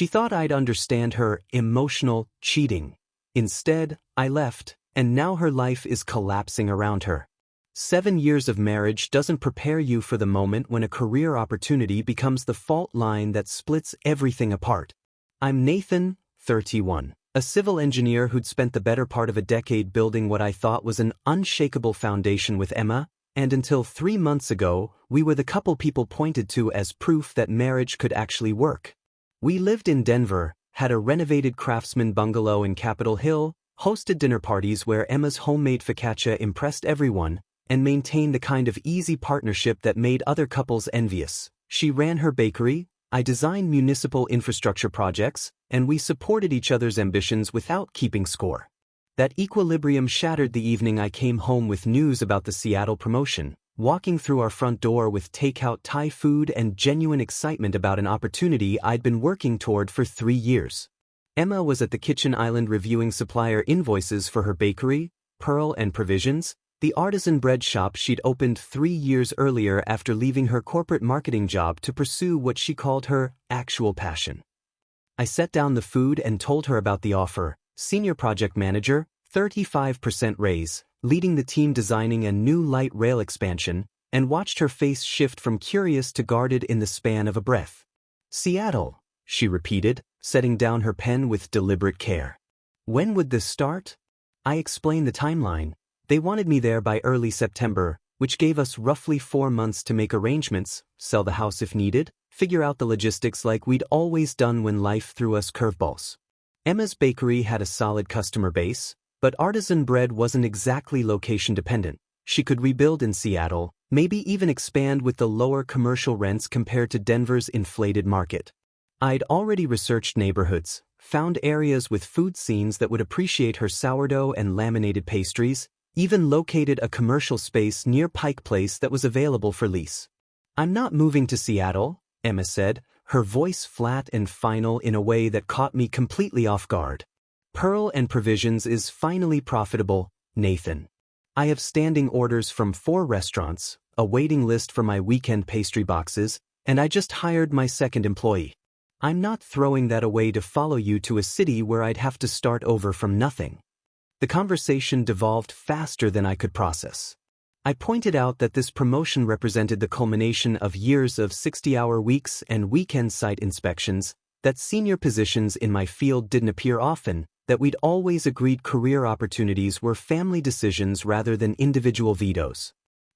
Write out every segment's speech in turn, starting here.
She thought I'd understand her emotional cheating. Instead, I left, and now her life is collapsing around her. 7 years of marriage doesn't prepare you for the moment when a career opportunity becomes the fault line that splits everything apart. I'm Nathan, 31, a civil engineer who'd spent the better part of a decade building what I thought was an unshakable foundation with Emma, and until 3 months ago, we were the couple people pointed to as proof that marriage could actually work. We lived in Denver, had a renovated craftsman bungalow in Capitol Hill, hosted dinner parties where Emma's homemade focaccia impressed everyone, and maintained the kind of easy partnership that made other couples envious. She ran her bakery, I designed municipal infrastructure projects, and we supported each other's ambitions without keeping score. That equilibrium shattered the evening I came home with news about the Seattle promotion, walking through our front door with takeout Thai food and genuine excitement about an opportunity I'd been working toward for 3 years. Emma was at the kitchen island reviewing supplier invoices for her bakery, Pearl and Provisions, the artisan bread shop she'd opened 3 years earlier after leaving her corporate marketing job to pursue what she called her actual passion. I set down the food and told her about the offer: senior project manager, 35% raise, leading the team designing a new light rail expansion, and watched her face shift from curious to guarded in the span of a breath. Seattle, she repeated, setting down her pen with deliberate care. When would this start? I explained the timeline. They wanted me there by early September, which gave us roughly 4 months to make arrangements, sell the house if needed, figure out the logistics like we'd always done when life threw us curveballs. Emma's bakery had a solid customer base, but artisan bread wasn't exactly location-dependent. She could rebuild in Seattle, maybe even expand with the lower commercial rents compared to Denver's inflated market. I'd already researched neighborhoods, found areas with food scenes that would appreciate her sourdough and laminated pastries, even located a commercial space near Pike Place that was available for lease. I'm not moving to Seattle, Emma said, her voice flat and final in a way that caught me completely off guard. Pearl and Provisions is finally profitable, Nathan. I have standing orders from 4 restaurants, a waiting list for my weekend pastry boxes, and I just hired my second employee. I'm not throwing that away to follow you to a city where I'd have to start over from nothing. The conversation devolved faster than I could process. I pointed out that this promotion represented the culmination of years of 60-hour weeks and weekend site inspections, that senior positions in my field didn't appear often, that we'd always agreed career opportunities were family decisions rather than individual vetoes.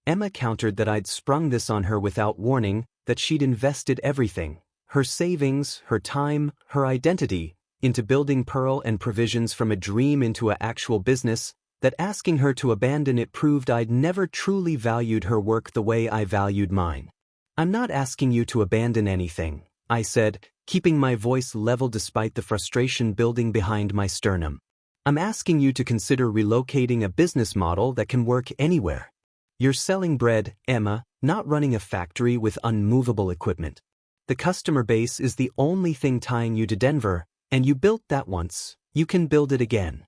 Emma countered that I'd sprung this on her without warning, that she'd invested everything, her savings, her time, her identity, into building Pearl and Provisions from a dream into an actual business, that asking her to abandon it proved I'd never truly valued her work the way I valued mine. I'm not asking you to abandon anything, I said, keeping my voice level despite the frustration building behind my sternum. I'm asking you to consider relocating a business model that can work anywhere. You're selling bread, Emma, not running a factory with unmovable equipment. The customer base is the only thing tying you to Denver, and you built that once, you can build it again.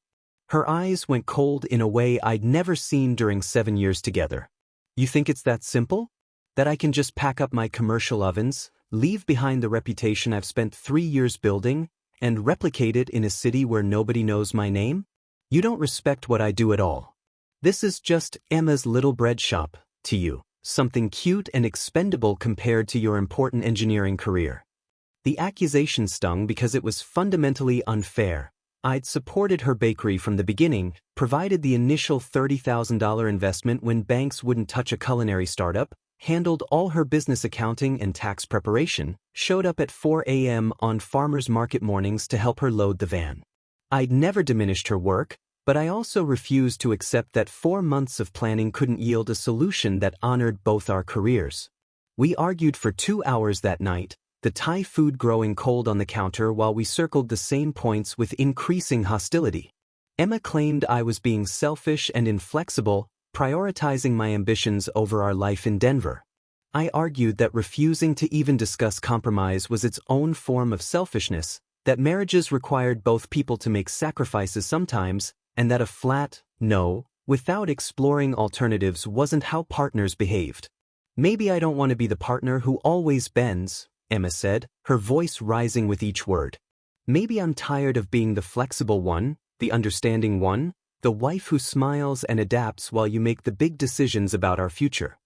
Her eyes went cold in a way I'd never seen during 7 years together. You think it's that simple? That I can just pack up my commercial ovens, leave behind the reputation I've spent 3 years building, and replicate it in a city where nobody knows my name? You don't respect what I do at all. This is just Emma's little bread shop, to you, something cute and expendable compared to your important engineering career. The accusation stung because it was fundamentally unfair. I'd supported her bakery from the beginning, provided the initial $30,000 investment when banks wouldn't touch a culinary startup, handled all her business accounting and tax preparation, showed up at 4 a.m. on farmers market mornings to help her load the van. I'd never diminished her work, but I also refused to accept that 4 months of planning couldn't yield a solution that honored both our careers. We argued for 2 hours that night, the Thai food growing cold on the counter while we circled the same points with increasing hostility. Emma claimed I was being selfish and inflexible, prioritizing my ambitions over our life in Denver. I argued that refusing to even discuss compromise was its own form of selfishness, that marriages required both people to make sacrifices sometimes, and that a flat no, without exploring alternatives, wasn't how partners behaved. Maybe I don't want to be the partner who always bends, Emma said, her voice rising with each word. Maybe I'm tired of being the flexible one, the understanding one, the wife who smiles and adapts while you make the big decisions about our future.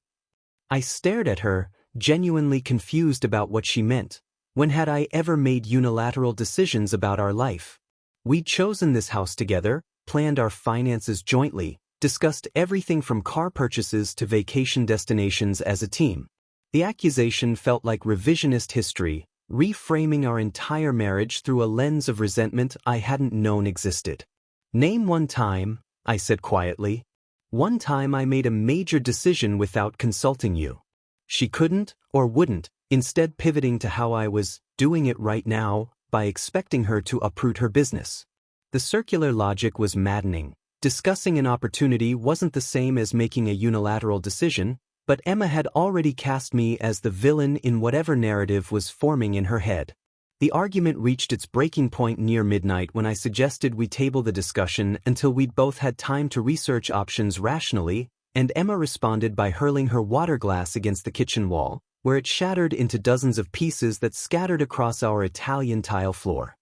I stared at her, genuinely confused about what she meant. When had I ever made unilateral decisions about our life? We'd chosen this house together, planned our finances jointly, discussed everything from car purchases to vacation destinations as a team. The accusation felt like revisionist history, reframing our entire marriage through a lens of resentment I hadn't known existed. Name one time, I said quietly. One time I made a major decision without consulting you. She couldn't or wouldn't, instead pivoting to how I was doing it right now by expecting her to uproot her business. The circular logic was maddening. Discussing an opportunity wasn't the same as making a unilateral decision, but Emma had already cast me as the villain in whatever narrative was forming in her head. The argument reached its breaking point near midnight when I suggested we table the discussion until we'd both had time to research options rationally, and Emma responded by hurling her water glass against the kitchen wall, where it shattered into dozens of pieces that scattered across our Italian tile floor.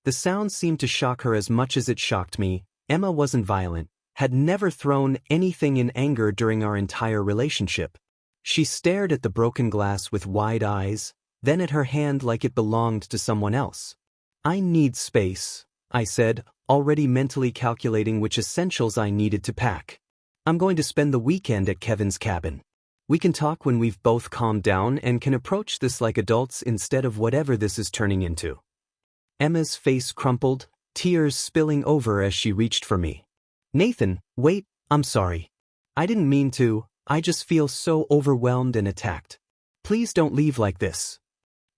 The sound seemed to shock her as much as it shocked me. Emma wasn't violent, had never thrown anything in anger during our entire relationship. She stared at the broken glass with wide eyes, then at her hand like it belonged to someone else. I need space, I said, already mentally calculating which essentials I needed to pack. I'm going to spend the weekend at Kevin's cabin. We can talk when we've both calmed down and can approach this like adults instead of whatever this is turning into. Emma's face crumpled, tears spilling over as she reached for me. Nathan, wait, I'm sorry. I didn't mean to, I just feel so overwhelmed and attacked. Please don't leave like this.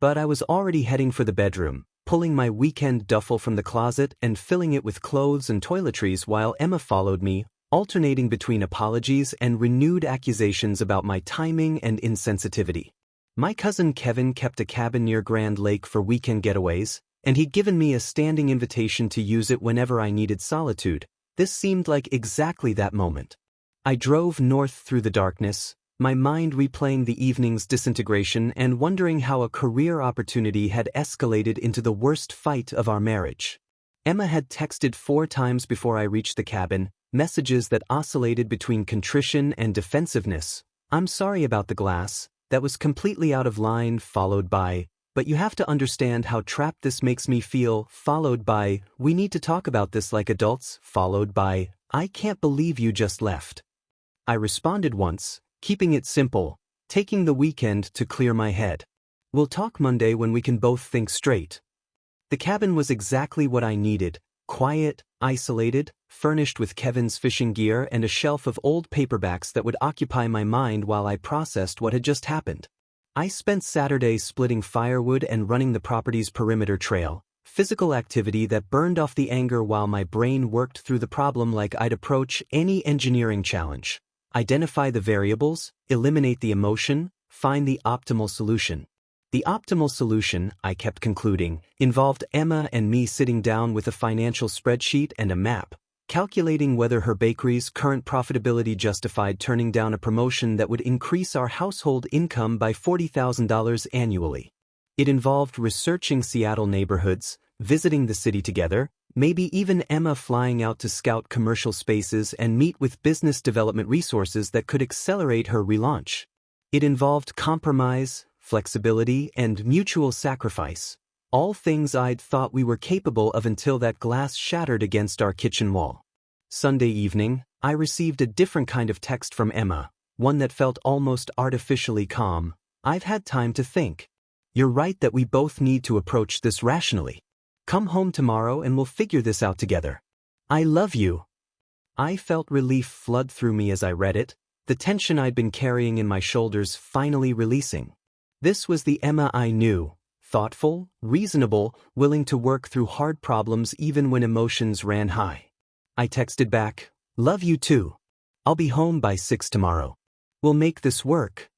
But I was already heading for the bedroom, pulling my weekend duffel from the closet and filling it with clothes and toiletries while Emma followed me, alternating between apologies and renewed accusations about my timing and insensitivity. My cousin Kevin kept a cabin near Grand Lake for weekend getaways, and he'd given me a standing invitation to use it whenever I needed solitude. This seemed like exactly that moment. I drove north through the darkness, my mind replaying the evening's disintegration and wondering how a career opportunity had escalated into the worst fight of our marriage. Emma had texted 4 times before I reached the cabin, messages that oscillated between contrition and defensiveness. I'm sorry about the glass, that was completely out of line, followed by, but you have to understand how trapped this makes me feel, followed by, we need to talk about this like adults, followed by, I can't believe you just left. I responded once, keeping it simple, taking the weekend to clear my head. We'll talk Monday when we can both think straight. The cabin was exactly what I needed, quiet, isolated, furnished with Kevin's fishing gear and a shelf of old paperbacks that would occupy my mind while I processed what had just happened. I spent Saturday splitting firewood and running the property's perimeter trail, physical activity that burned off the anger while my brain worked through the problem like I'd approach any engineering challenge. Identify the variables, eliminate the emotion, find the optimal solution. The optimal solution, I kept concluding, involved Emma and me sitting down with a financial spreadsheet and a map, calculating whether her bakery's current profitability justified turning down a promotion that would increase our household income by $40,000 annually. It involved researching Seattle neighborhoods, visiting the city together, maybe even Emma flying out to scout commercial spaces and meet with business development resources that could accelerate her relaunch. It involved compromise, flexibility, and mutual sacrifice, all things I'd thought we were capable of until that glass shattered against our kitchen wall. Sunday evening, I received a different kind of text from Emma, one that felt almost artificially calm. I've had time to think. You're right that we both need to approach this rationally. Come home tomorrow and we'll figure this out together. I love you. I felt relief flood through me as I read it, the tension I'd been carrying in my shoulders finally releasing. This was the Emma I knew, thoughtful, reasonable, willing to work through hard problems even when emotions ran high. I texted back, love you too. I'll be home by 6 tomorrow. We'll make this work.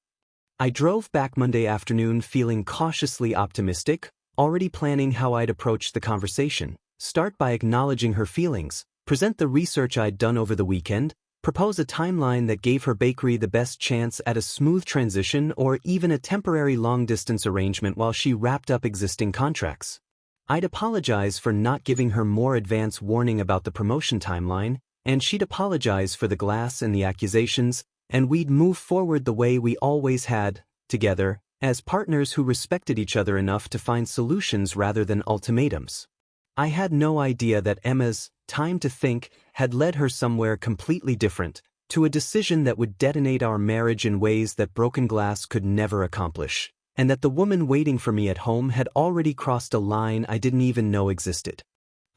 I drove back Monday afternoon feeling cautiously optimistic, already planning how I'd approach the conversation, start by acknowledging her feelings, present the research I'd done over the weekend, propose a timeline that gave her bakery the best chance at a smooth transition or even a temporary long-distance arrangement while she wrapped up existing contracts. I'd apologize for not giving her more advance warning about the promotion timeline, and she'd apologize for the glass and the accusations, and we'd move forward the way we always had, together, as partners who respected each other enough to find solutions rather than ultimatums. I had no idea that Emma's time to think had led her somewhere completely different, to a decision that would detonate our marriage in ways that broken glass could never accomplish, and that the woman waiting for me at home had already crossed a line I didn't even know existed.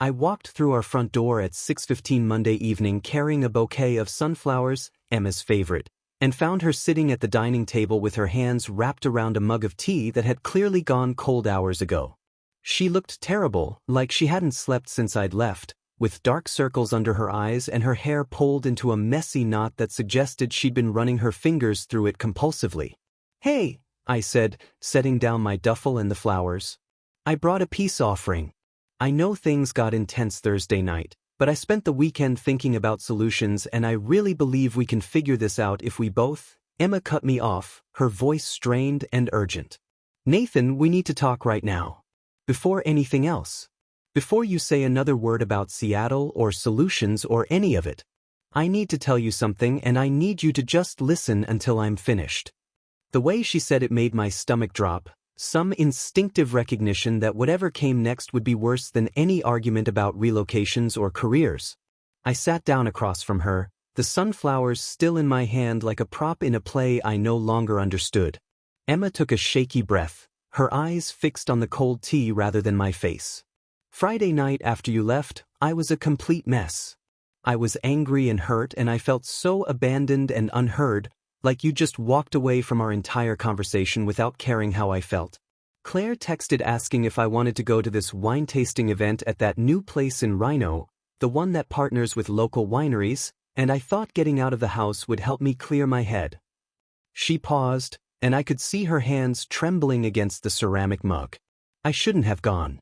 I walked through our front door at 6:15 Monday evening carrying a bouquet of sunflowers, Emma's favorite, and found her sitting at the dining table with her hands wrapped around a mug of tea that had clearly gone cold hours ago. She looked terrible, like she hadn't slept since I'd left, with dark circles under her eyes and her hair pulled into a messy knot that suggested she'd been running her fingers through it compulsively. "Hey," I said, setting down my duffel and the flowers. "I brought a peace offering. I know things got intense Thursday night, but I spent the weekend thinking about solutions and I really believe we can figure this out if we both—" Emma cut me off, her voice strained and urgent. "Nathan, we need to talk right now. Before anything else. Before you say another word about Seattle or solutions or any of it. I need to tell you something and I need you to just listen until I'm finished." The way she said it made my stomach drop, some instinctive recognition that whatever came next would be worse than any argument about relocations or careers. I sat down across from her, the sunflowers still in my hand like a prop in a play I no longer understood. Emma took a shaky breath, her eyes fixed on the cold tea rather than my face. "Friday night after you left, I was a complete mess. I was angry and hurt and I felt so abandoned and unheard, like you just walked away from our entire conversation without caring how I felt. Claire texted asking if I wanted to go to this wine tasting event at that new place in Rhino, the one that partners with local wineries, and I thought getting out of the house would help me clear my head." She paused, and I could see her hands trembling against the ceramic mug. I shouldn't have gone.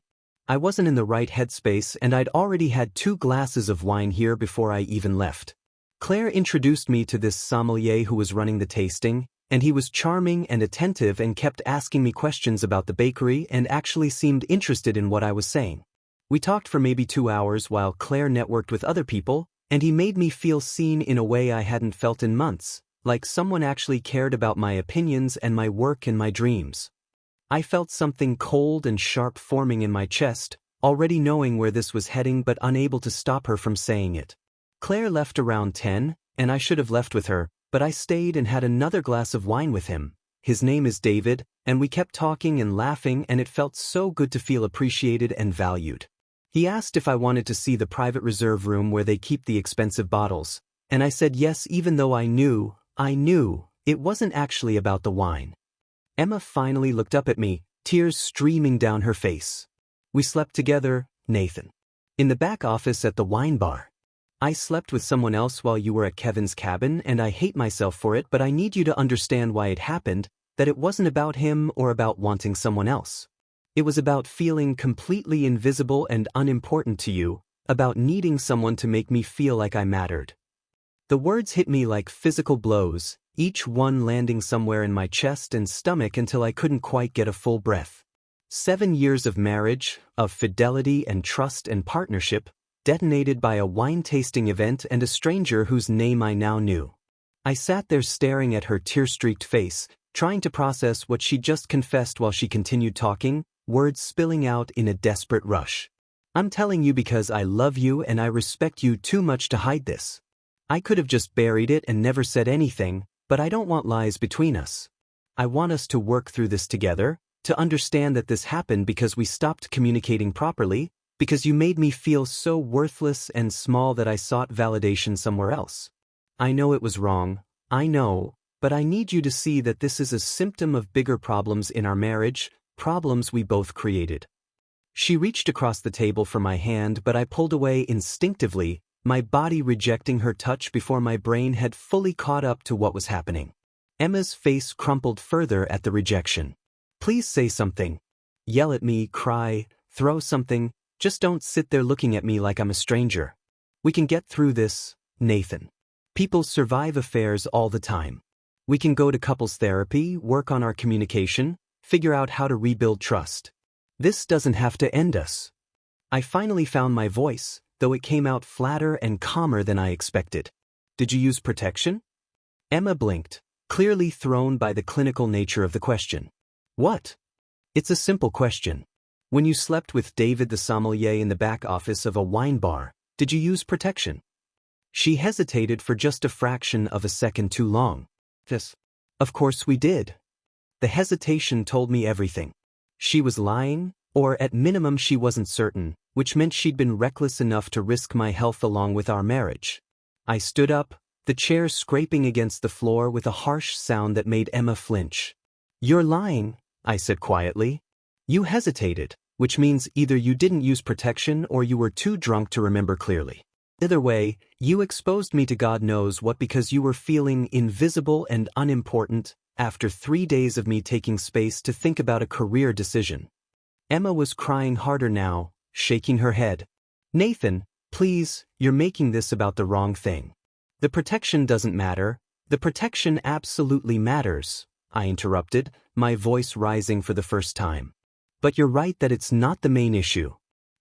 I wasn't in the right headspace and I'd already had 2 glasses of wine here before I even left. Claire introduced me to this sommelier who was running the tasting, and he was charming and attentive and kept asking me questions about the bakery and actually seemed interested in what I was saying. We talked for maybe 2 hours while Claire networked with other people, and he made me feel seen in a way I hadn't felt in months, like someone actually cared about my opinions and my work and my dreams. I felt something cold and sharp forming in my chest, already knowing where this was heading but unable to stop her from saying it. Claire left around 10, and I should have left with her, but I stayed and had another glass of wine with him. His name is David, and we kept talking and laughing and it felt so good to feel appreciated and valued. He asked if I wanted to see the private reserve room where they keep the expensive bottles, and I said yes even though I knew it wasn't actually about the wine. Emma finally looked up at me, tears streaming down her face. "We slept together, Nathan. In the back office at the wine bar. I slept with someone else while you were at Kevin's cabin and I hate myself for it, but I need you to understand why it happened, that it wasn't about him or about wanting someone else. It was about feeling completely invisible and unimportant to you, about needing someone to make me feel like I mattered." The words hit me like physical blows, each one landing somewhere in my chest and stomach until I couldn't quite get a full breath. 7 years of marriage, of fidelity and trust and partnership, detonated by a wine-tasting event and a stranger whose name I now knew. I sat there staring at her tear-streaked face, trying to process what she just confessed while she continued talking, words spilling out in a desperate rush. "I'm telling you because I love you and I respect you too much to hide this. I could have just buried it and never said anything, but I don't want lies between us. I want us to work through this together, to understand that this happened because we stopped communicating properly, because you made me feel so worthless and small that I sought validation somewhere else. I know it was wrong, I know, but I need you to see that this is a symptom of bigger problems in our marriage, problems we both created." She reached across the table for my hand, but I pulled away instinctively, my body rejecting her touch before my brain had fully caught up to what was happening. Emma's face crumpled further at the rejection. "Please say something. Yell at me, cry, throw something. Just don't sit there looking at me like I'm a stranger. We can get through this, Nathan. People survive affairs all the time. We can go to couples therapy, work on our communication, figure out how to rebuild trust. This doesn't have to end us. I finally found my voice, though it came out flatter and calmer than I expected. Did you use protection? Emma blinked, clearly thrown by the clinical nature of the question. What? It's a simple question. When you slept with David the sommelier in the back office of a wine bar, did you use protection? She hesitated for just a fraction of a second too long. Yes. Of course we did. The hesitation told me everything. She was lying, or at minimum she wasn't certain, which meant she'd been reckless enough to risk my health along with our marriage. I stood up, the chair scraping against the floor with a harsh sound that made Emma flinch. You're lying, I said quietly. You hesitated, which means either you didn't use protection or you were too drunk to remember clearly. Either way, you exposed me to God knows what because you were feeling invisible and unimportant after 3 days of me taking space to think about a career decision. Emma was crying harder now, shaking her head. Nathan, please, you're making this about the wrong thing. The protection doesn't matter. The protection absolutely matters, I interrupted, my voice rising for the first time. But you're right that it's not the main issue.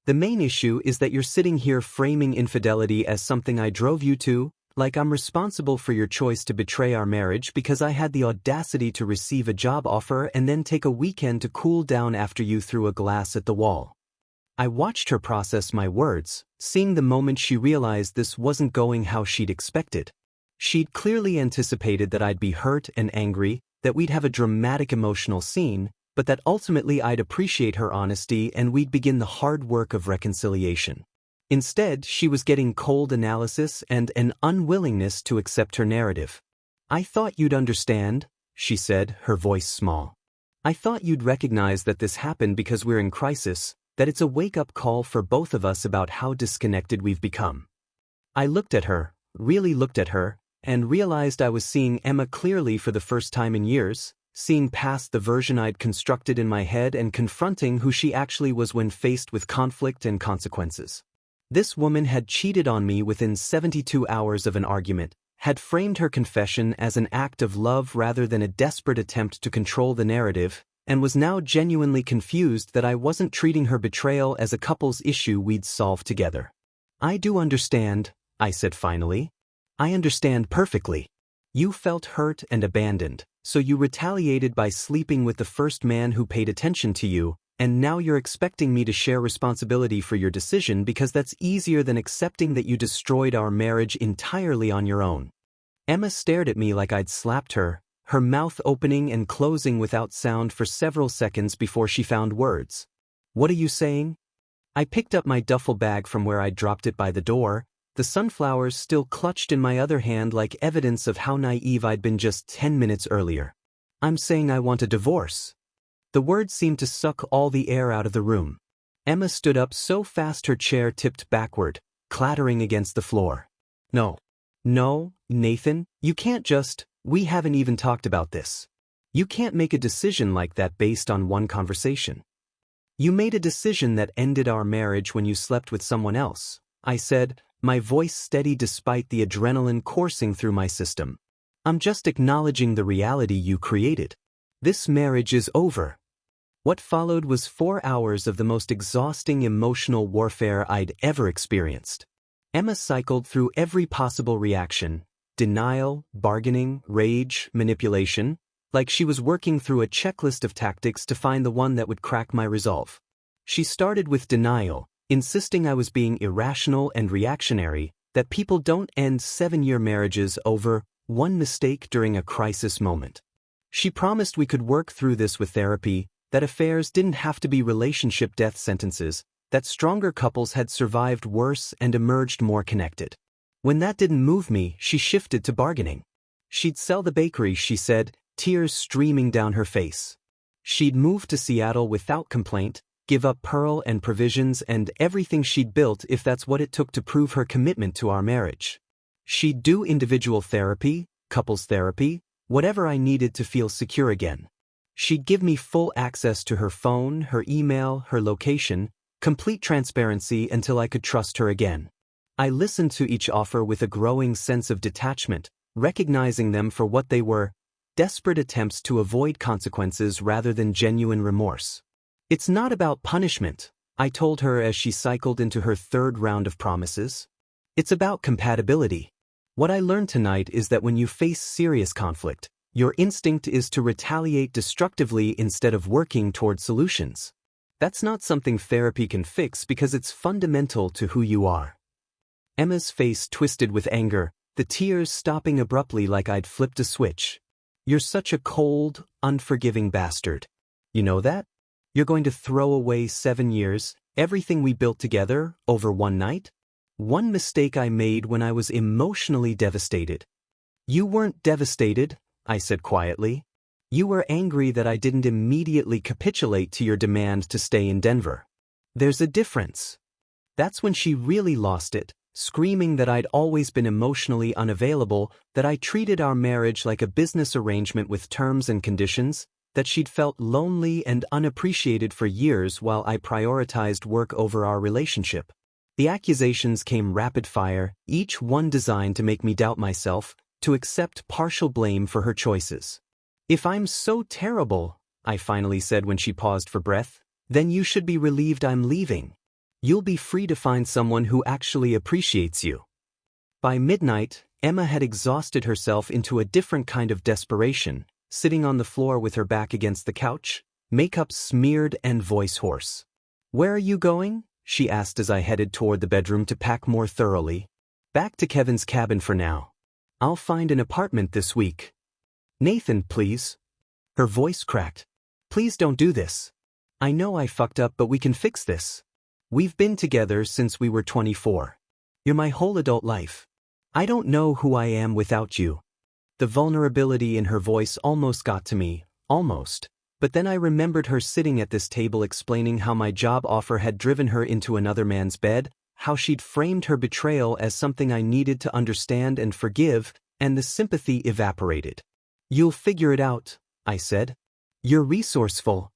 The main issue is that you're sitting here framing infidelity as something I drove you to, like I'm responsible for your choice to betray our marriage because I had the audacity to receive a job offer and then take a weekend to cool down after you threw a glass at the wall. I watched her process my words, seeing the moment she realized this wasn't going how she'd expected. She'd clearly anticipated that I'd be hurt and angry, that we'd have a dramatic emotional scene, but that ultimately I'd appreciate her honesty and we'd begin the hard work of reconciliation. Instead, she was getting cold analysis and an unwillingness to accept her narrative. I thought you'd understand, she said, her voice small. I thought you'd recognize that this happened because we're in crisis, that it's a wake-up call for both of us about how disconnected we've become. I looked at her, really looked at her, and realized I was seeing Emma clearly for the first time in years, seeing past the version I'd constructed in my head and confronting who she actually was when faced with conflict and consequences. This woman had cheated on me within 72 hours of an argument, had framed her confession as an act of love rather than a desperate attempt to control the narrative, and was now genuinely confused that I wasn't treating her betrayal as a couple's issue we'd solve together. I do understand, I said finally. I understand perfectly. You felt hurt and abandoned, so you retaliated by sleeping with the first man who paid attention to you, and now you're expecting me to share responsibility for your decision because that's easier than accepting that you destroyed our marriage entirely on your own. Emma stared at me like I'd slapped her, her mouth opening and closing without sound for several seconds before she found words. What are you saying? I picked up my duffel bag from where I'd dropped it by the door, the sunflowers still clutched in my other hand like evidence of how naive I'd been just 10 minutes earlier. I'm saying I want a divorce. The words seemed to suck all the air out of the room. Emma stood up so fast her chair tipped backward, clattering against the floor. No, Nathan, you can't just, we haven't even talked about this. You can't make a decision like that based on one conversation. You made a decision that ended our marriage when you slept with someone else, I said, my voice steady despite the adrenaline coursing through my system. I'm just acknowledging the reality you created. This marriage is over. What followed was 4 hours of the most exhausting emotional warfare I'd ever experienced. Emma cycled through every possible reaction, denial, bargaining, rage, manipulation, like she was working through a checklist of tactics to find the one that would crack my resolve. She started with denial, insisting I was being irrational and reactionary, that people don't end 7-year marriages over one mistake during a crisis moment. She promised we could work through this with therapy, that affairs didn't have to be relationship death sentences, that stronger couples had survived worse and emerged more connected. When that didn't move me, she shifted to bargaining. She'd sell the bakery, she said, tears streaming down her face. She'd move to Seattle without complaint, give up Pearl and provisions and everything she'd built if that's what it took to prove her commitment to our marriage. She'd do individual therapy, couples therapy, whatever I needed to feel secure again. She'd give me full access to her phone, her email, her location, complete transparency until I could trust her again. I listened to each offer with a growing sense of detachment, recognizing them for what they were, desperate attempts to avoid consequences rather than genuine remorse. It's not about punishment, I told her as she cycled into her third round of promises. It's about compatibility. What I learned tonight is that when you face serious conflict, your instinct is to retaliate destructively instead of working toward solutions. That's not something therapy can fix because it's fundamental to who you are. Emma's face twisted with anger, the tears stopping abruptly like I'd flipped a switch. You're such a cold, unforgiving bastard. You know that? You're going to throw away 7 years, everything we built together, over one night? One mistake I made when I was emotionally devastated. You weren't devastated, I said quietly. You were angry that I didn't immediately capitulate to your demand to stay in Denver. There's a difference. That's when she really lost it, screaming that I'd always been emotionally unavailable, that I treated our marriage like a business arrangement with terms and conditions, that she'd felt lonely and unappreciated for years while I prioritized work over our relationship. The accusations came rapid fire, each one designed to make me doubt myself, to accept partial blame for her choices. If I'm so terrible, I finally said when she paused for breath, then you should be relieved I'm leaving. You'll be free to find someone who actually appreciates you. By midnight, Emma had exhausted herself into a different kind of desperation, sitting on the floor with her back against the couch, makeup smeared and voice hoarse. Where are you going? She asked as I headed toward the bedroom to pack more thoroughly. Back to Kevin's cabin for now. I'll find an apartment this week. Nathan, please. Her voice cracked. Please don't do this. I know I fucked up, but we can fix this. We've been together since we were 24. You're my whole adult life. I don't know who I am without you. The vulnerability in her voice almost got to me, almost. But then I remembered her sitting at this table explaining how my job offer had driven her into another man's bed, how she'd framed her betrayal as something I needed to understand and forgive, and the sympathy evaporated. You'll figure it out, I said. You're resourceful.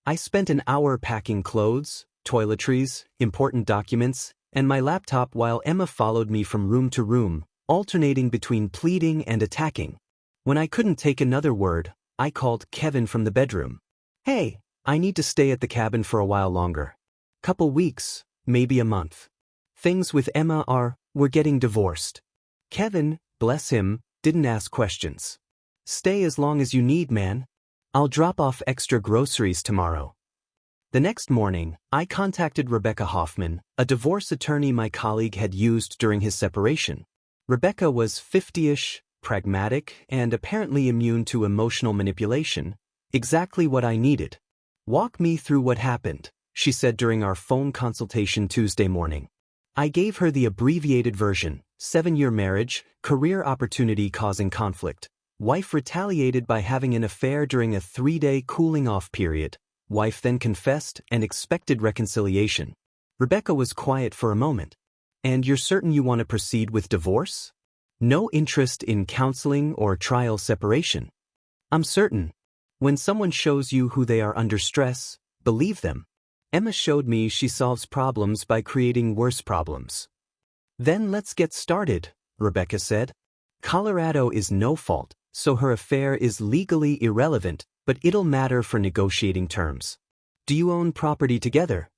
I spent an hour packing clothes, toiletries, important documents, and my laptop while Emma followed me from room to room, alternating between pleading and attacking. When I couldn't take another word, I called Kevin from the bedroom. Hey, I need to stay at the cabin for a while longer. Couple weeks, maybe a month. Things with Emma we're getting divorced. Kevin, bless him, didn't ask questions. Stay as long as you need, man. I'll drop off extra groceries tomorrow. The next morning, I contacted Rebecca Hoffman, a divorce attorney my colleague had used during his separation. Rebecca was 50-ish, pragmatic, and apparently immune to emotional manipulation, exactly what I needed. Walk me through what happened, she said during our phone consultation Tuesday morning. I gave her the abbreviated version: 7-year marriage, career opportunity causing conflict, wife retaliated by having an affair during a 3-day cooling-off period, wife then confessed and expected reconciliation. Rebecca was quiet for a moment. And you're certain you want to proceed with divorce? No interest in counseling or trial separation. I'm certain. When someone shows you who they are under stress, believe them. Emma showed me she solves problems by creating worse problems. Then let's get started, Rebecca said. Colorado is no fault, so her affair is legally irrelevant, but it'll matter for negotiating terms. Do you own property together?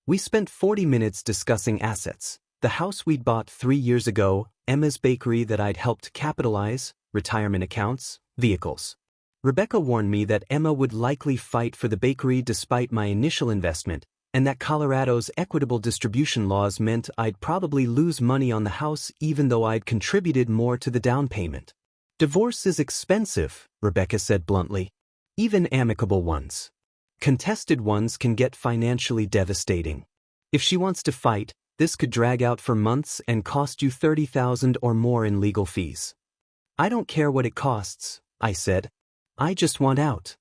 We spent 40 minutes discussing assets. The house we'd bought 3 years ago, Emma's bakery that I'd helped capitalize, retirement accounts, vehicles. Rebecca warned me that Emma would likely fight for the bakery despite my initial investment, and that Colorado's equitable distribution laws meant I'd probably lose money on the house even though I'd contributed more to the down payment. Divorce is expensive, Rebecca said bluntly. Even amicable ones. Contested ones can get financially devastating. If she wants to fight, this could drag out for months and cost you $30,000 or more in legal fees. I don't care what it costs, I said. I just want out.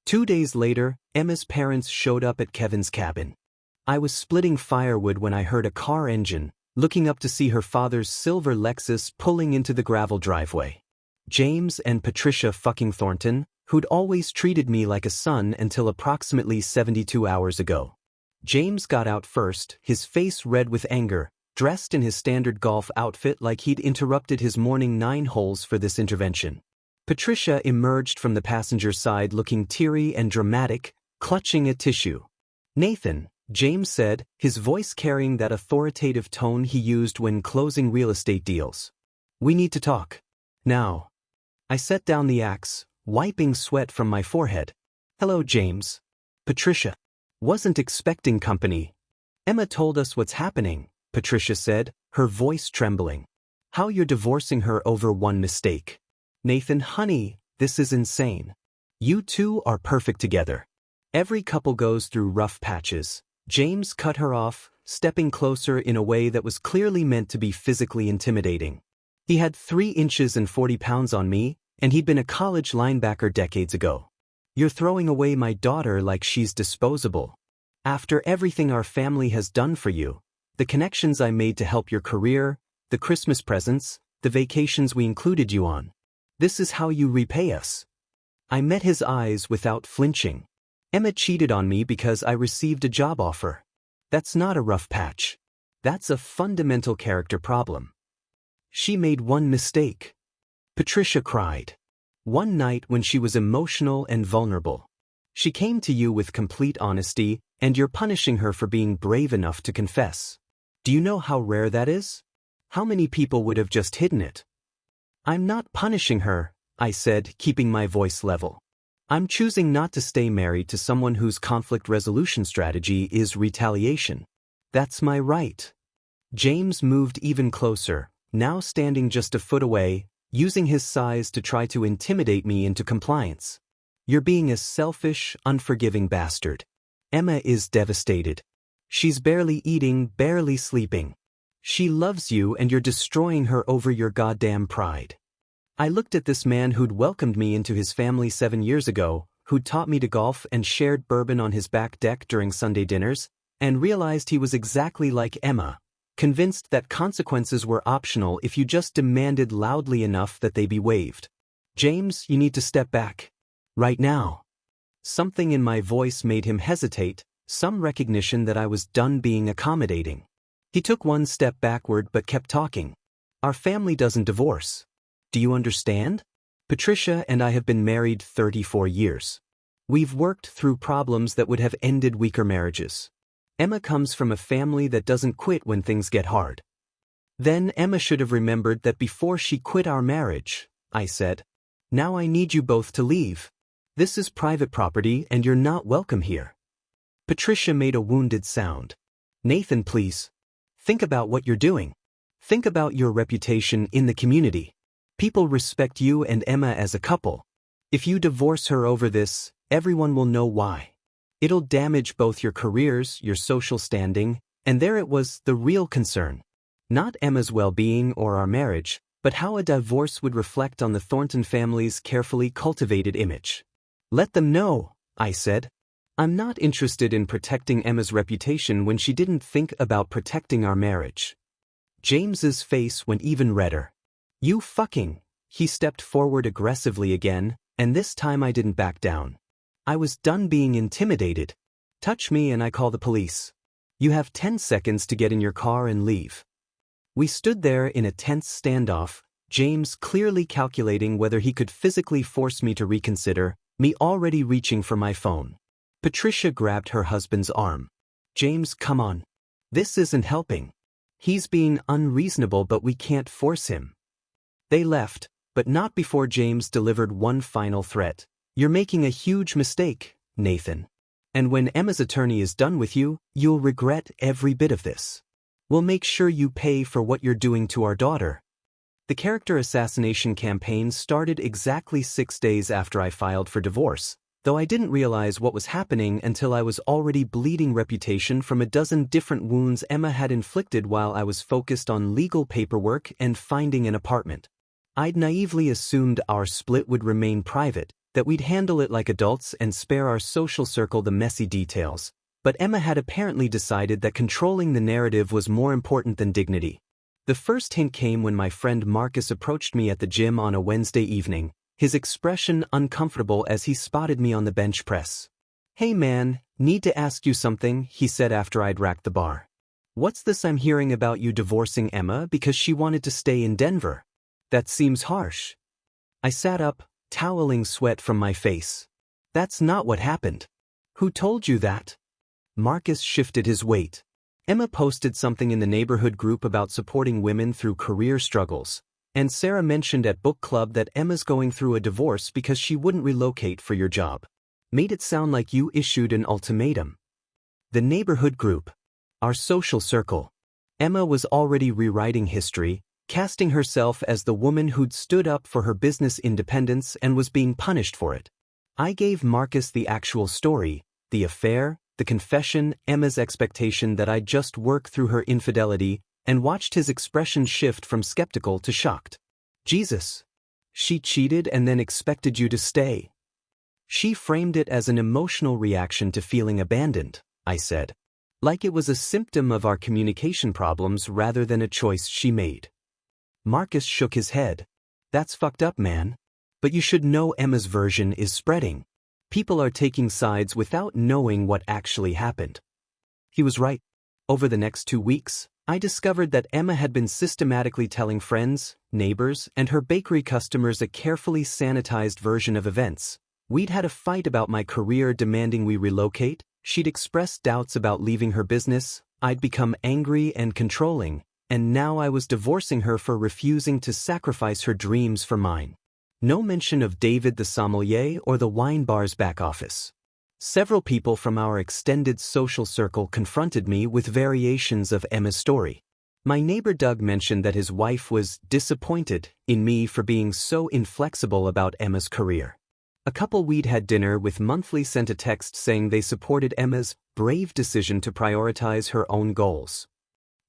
2 days later, Emma's parents showed up at Kevin's cabin. I was splitting firewood when I heard a car engine, looking up to see her father's silver Lexus pulling into the gravel driveway. James and Patricia fucking Thornton, who'd always treated me like a son until approximately 72 hours ago. James got out first, his face red with anger, dressed in his standard golf outfit like he'd interrupted his morning 9 holes for this intervention. Patricia emerged from the passenger side looking teary and dramatic, clutching a tissue. Nathan, James said, his voice carrying that authoritative tone he used when closing real estate deals. We need to talk. Now. I set down the axe, wiping sweat from my forehead. Hello, James. Patricia. Wasn't expecting company. Emma told us what's happening, Patricia said, her voice trembling. How you're divorcing her over one mistake. Nathan, honey, this is insane. You two are perfect together. Every couple goes through rough patches. James cut her off, stepping closer in a way that was clearly meant to be physically intimidating. He had 3 inches and 40 pounds on me, and he'd been a college linebacker decades ago. You're throwing away my daughter like she's disposable. After everything our family has done for you, the connections I made to help your career, the Christmas presents, the vacations we included you on. This is how you repay us. I met his eyes without flinching. Emma cheated on me because I received a job offer. That's not a rough patch. That's a fundamental character problem. She made one mistake. Patricia cried. One night when she was emotional and vulnerable. She came to you with complete honesty, and you're punishing her for being brave enough to confess. Do you know how rare that is? How many people would have just hidden it? I'm not punishing her, I said, keeping my voice level. I'm choosing not to stay married to someone whose conflict resolution strategy is retaliation. That's my right. James moved even closer, now standing just a foot away, using his size to try to intimidate me into compliance. You're being a selfish, unforgiving bastard. Emma is devastated. She's barely eating, barely sleeping. She loves you and you're destroying her over your goddamn pride. I looked at this man who'd welcomed me into his family 7 years ago, who'd taught me to golf and shared bourbon on his back deck during Sunday dinners, and realized he was exactly like Emma, convinced that consequences were optional if you just demanded loudly enough that they be waived. James, you need to step back. Right now. Something in my voice made him hesitate, some recognition that I was done being accommodating. He took one step backward but kept talking. Our family doesn't divorce. Do you understand? Patricia and I have been married 34 years. We've worked through problems that would have ended weaker marriages. Emma comes from a family that doesn't quit when things get hard. Then Emma should have remembered that before she quit our marriage, I said. Now I need you both to leave. This is private property and you're not welcome here. Patricia made a wounded sound. Nathan, please. Think about what you're doing. Think about your reputation in the community. People respect you and Emma as a couple. If you divorce her over this, everyone will know why. It'll damage both your careers, your social standing, and there it was, the real concern. Not Emma's well-being or our marriage, but how a divorce would reflect on the Thornton family's carefully cultivated image. Let them know, I said. I'm not interested in protecting Emma's reputation when she didn't think about protecting our marriage. James's face went even redder. You fucking. He stepped forward aggressively again, and this time I didn't back down. I was done being intimidated. Touch me and I call the police. You have 10 seconds to get in your car and leave. We stood there in a tense standoff, James clearly calculating whether he could physically force me to reconsider, me already reaching for my phone. Patricia grabbed her husband's arm. James, come on. This isn't helping. He's being unreasonable, but we can't force him. They left, but not before James delivered one final threat. You're making a huge mistake, Nathan. And when Emma's attorney is done with you, you'll regret every bit of this. We'll make sure you pay for what you're doing to our daughter. The character assassination campaign started exactly 6 days after I filed for divorce, though I didn't realize what was happening until I was already bleeding reputation from a dozen different wounds Emma had inflicted while I was focused on legal paperwork and finding an apartment. I'd naively assumed our split would remain private, that we'd handle it like adults and spare our social circle the messy details, but Emma had apparently decided that controlling the narrative was more important than dignity. The first hint came when my friend Marcus approached me at the gym on a Wednesday evening, his expression uncomfortable as he spotted me on the bench press. Hey man, need to ask you something, he said after I'd racked the bar. What's this I'm hearing about you divorcing Emma because she wanted to stay in Denver? That seems harsh. I sat up, toweling sweat from my face. That's not what happened. Who told you that? Marcus shifted his weight. Emma posted something in the neighborhood group about supporting women through career struggles, and Sarah mentioned at book club that Emma's going through a divorce because she wouldn't relocate for your job. Made it sound like you issued an ultimatum. The neighborhood group. Our social circle. Emma was already rewriting history, casting herself as the woman who'd stood up for her business independence and was being punished for it. I gave Marcus the actual story, the affair, the confession, Emma's expectation that I'd just work through her infidelity, and watched his expression shift from skeptical to shocked. Jesus. She cheated and then expected you to stay. She framed it as an emotional reaction to feeling abandoned, I said. Like it was a symptom of our communication problems rather than a choice she made. Marcus shook his head. That's fucked up, man. But you should know Emma's version is spreading. People are taking sides without knowing what actually happened. He was right. Over the next 2 weeks, I discovered that Emma had been systematically telling friends, neighbors, and her bakery customers a carefully sanitized version of events. We'd had a fight about my career demanding we relocate, she'd expressed doubts about leaving her business, I'd become angry and controlling, and now I was divorcing her for refusing to sacrifice her dreams for mine. No mention of David the sommelier or the wine bar's back office. Several people from our extended social circle confronted me with variations of Emma's story. My neighbor Doug mentioned that his wife was disappointed in me for being so inflexible about Emma's career. A couple we'd had dinner with monthly sent a text saying they supported Emma's brave decision to prioritize her own goals.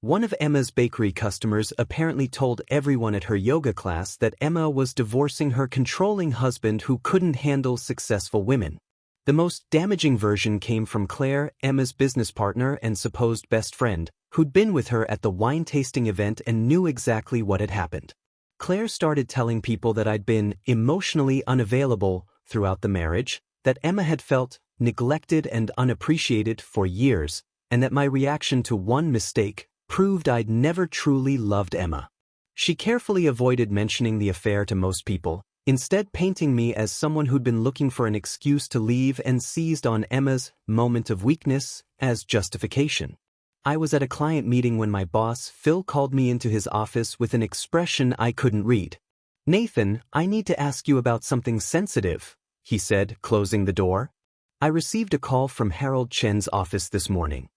One of Emma's bakery customers apparently told everyone at her yoga class that Emma was divorcing her controlling husband who couldn't handle successful women. The most damaging version came from Claire, Emma's business partner and supposed best friend, who'd been with her at the wine tasting event and knew exactly what had happened. Claire started telling people that I'd been emotionally unavailable throughout the marriage, that Emma had felt neglected and unappreciated for years, and that my reaction to one mistake proved I'd never truly loved Emma. She carefully avoided mentioning the affair to most people, instead painting me as someone who'd been looking for an excuse to leave and seized on Emma's moment of weakness as justification. I was at a client meeting when my boss, Phil, called me into his office with an expression I couldn't read. "Nathan, I need to ask you about something sensitive," he said, closing the door. I received a call from Harold Chen's office this morning.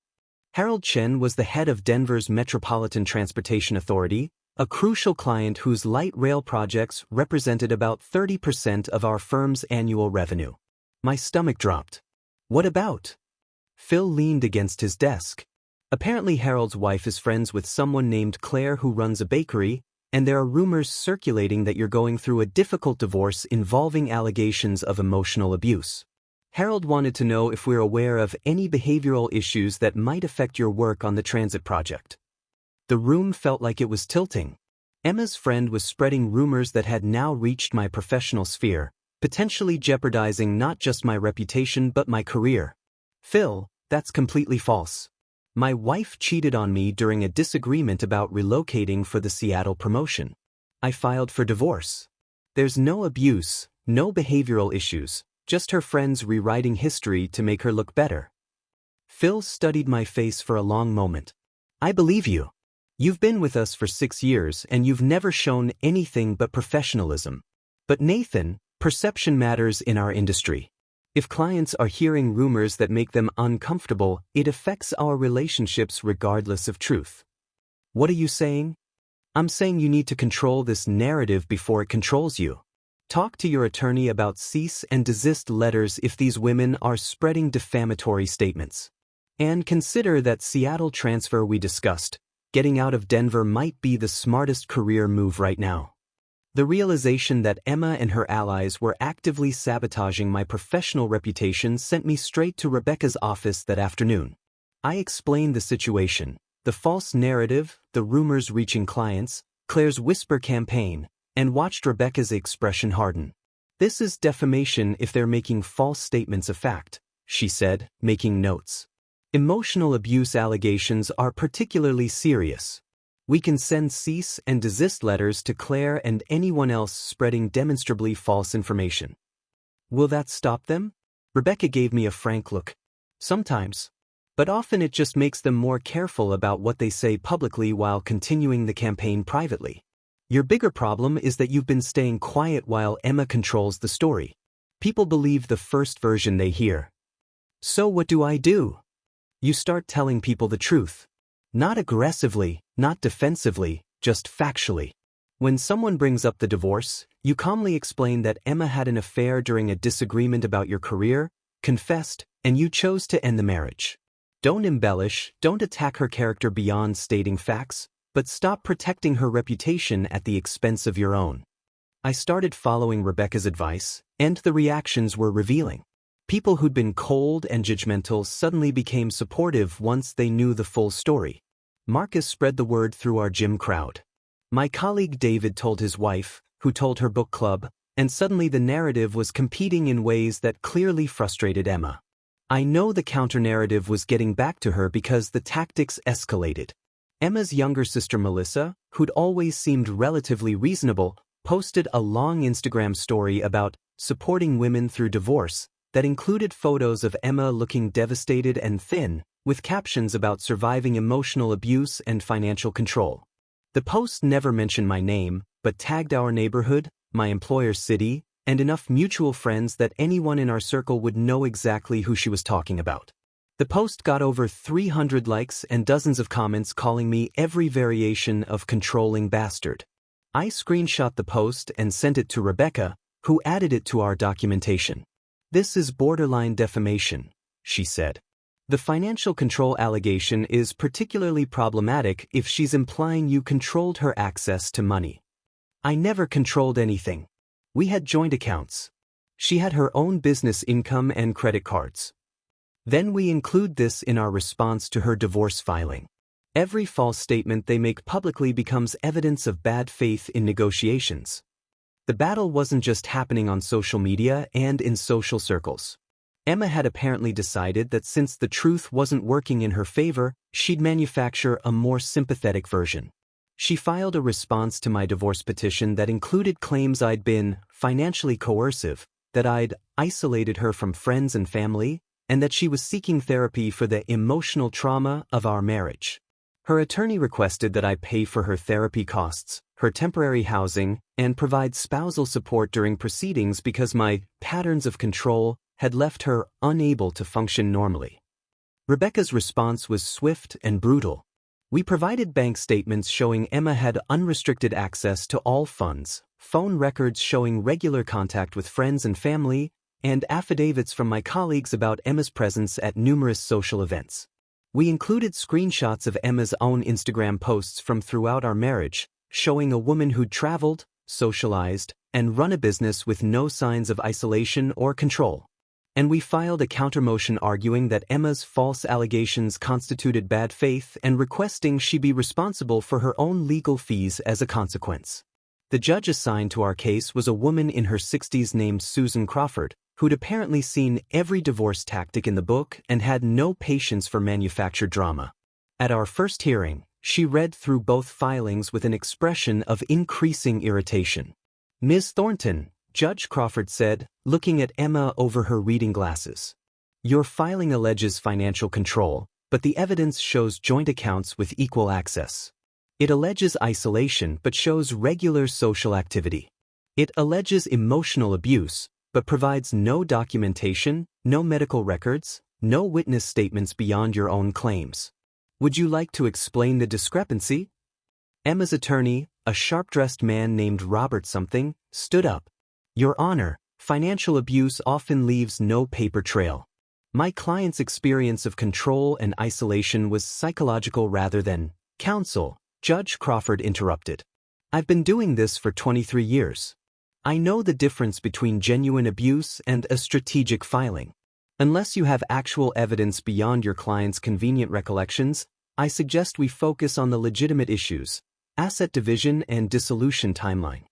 Harold Chen was the head of Denver's Metropolitan Transportation Authority, a crucial client whose light rail projects represented about 30% of our firm's annual revenue. My stomach dropped. "What about?" Phil leaned against his desk. Apparently Harold's wife is friends with someone named Claire who runs a bakery, and there are rumors circulating that you're going through a difficult divorce involving allegations of emotional abuse. Harold wanted to know if we're aware of any behavioral issues that might affect your work on the transit project. The room felt like it was tilting. Emma's friend was spreading rumors that had now reached my professional sphere, potentially jeopardizing not just my reputation but my career. "Phil, that's completely false. My wife cheated on me during a disagreement about relocating for the Seattle promotion. I filed for divorce. There's no abuse, no behavioral issues, just her friends rewriting history to make her look better." Phil studied my face for a long moment. "I believe you. You've been with us for 6 years and you've never shown anything but professionalism. But Nathan, perception matters in our industry. If clients are hearing rumors that make them uncomfortable, it affects our relationships regardless of truth." "What are you saying?" "I'm saying you need to control this narrative before it controls you. Talk to your attorney about cease and desist letters if these women are spreading defamatory statements. And consider that Seattle transfer we discussed. Getting out of Denver might be the smartest career move right now." The realization that Emma and her allies were actively sabotaging my professional reputation sent me straight to Rebecca's office that afternoon. I explained the situation, the false narrative, the rumors reaching clients, Claire's whisper campaign, and watched Rebecca's expression harden. "This is defamation if they're making false statements of fact," she said, making notes. "Emotional abuse allegations are particularly serious. We can send cease and desist letters to Claire and anyone else spreading demonstrably false information." "Will that stop them?" Rebecca gave me a frank look. Sometimes. But often it just makes them more careful about what they say publicly while continuing the campaign privately. Your bigger problem is that you've been staying quiet while Emma controls the story. People believe the first version they hear. So what do? You start telling people the truth. Not aggressively, not defensively, just factually. When someone brings up the divorce, you calmly explain that Emma had an affair during a disagreement about your career, confessed, and you chose to end the marriage. Don't embellish, don't attack her character beyond stating facts, but stop protecting her reputation at the expense of your own. I started following Rebecca's advice, and the reactions were revealing. People who'd been cold and judgmental suddenly became supportive once they knew the full story. Marcus spread the word through our gym crowd. My colleague David told his wife, who told her book club, and suddenly the narrative was competing in ways that clearly frustrated Emma. I know the counter-narrative was getting back to her because the tactics escalated. Emma's younger sister Melissa, who'd always seemed relatively reasonable, posted a long Instagram story about supporting women through divorce that included photos of Emma looking devastated and thin, with captions about surviving emotional abuse and financial control. The post never mentioned my name, but tagged our neighborhood, my employer's city, and enough mutual friends that anyone in our circle would know exactly who she was talking about. The post got over 300 likes and dozens of comments calling me every variation of controlling bastard. I screenshot the post and sent it to Rebecca, who added it to our documentation. "This is borderline defamation," she said. "The financial control allegation is particularly problematic if she's implying you controlled her access to money. I never controlled anything. We had joint accounts. She had her own business income and credit cards." Then we include this in our response to her divorce filing. Every false statement they make publicly becomes evidence of bad faith in negotiations. The battle wasn't just happening on social media and in social circles. Emma had apparently decided that since the truth wasn't working in her favor, she'd manufacture a more sympathetic version. She filed a response to my divorce petition that included claims I'd been financially coercive, that I'd isolated her from friends and family, and that she was seeking therapy for the emotional trauma of our marriage. Her attorney requested that I pay for her therapy costs, her temporary housing, and provide spousal support during proceedings because my patterns of control had left her unable to function normally. Rebecca's response was swift and brutal. We provided bank statements showing Emma had unrestricted access to all funds, phone records showing regular contact with friends and family, and affidavits from my colleagues about Emma's presence at numerous social events. We included screenshots of Emma's own Instagram posts from throughout our marriage, showing a woman who'd traveled, socialized, and run a business with no signs of isolation or control. And we filed a countermotion arguing that Emma's false allegations constituted bad faith and requesting she be responsible for her own legal fees as a consequence. The judge assigned to our case was a woman in her 60s named Susan Crawford, who'd apparently seen every divorce tactic in the book and had no patience for manufactured drama. At our first hearing, she read through both filings with an expression of increasing irritation. "Ms. Thornton," Judge Crawford said, looking at Emma over her reading glasses, "your filing alleges financial control, but the evidence shows joint accounts with equal access. It alleges isolation but shows regular social activity. It alleges emotional abuse, but provides no documentation, no medical records, no witness statements beyond your own claims. Would you like to explain the discrepancy?" Emma's attorney, a sharp-dressed man named Robert something, stood up. "Your Honor, financial abuse often leaves no paper trail. My client's experience of control and isolation was psychological rather than counsel," Judge Crawford interrupted. "I've been doing this for 23 years. I know the difference between genuine abuse and a strategic filing. Unless you have actual evidence beyond your client's convenient recollections, I suggest we focus on the legitimate issues, asset division and dissolution timeline."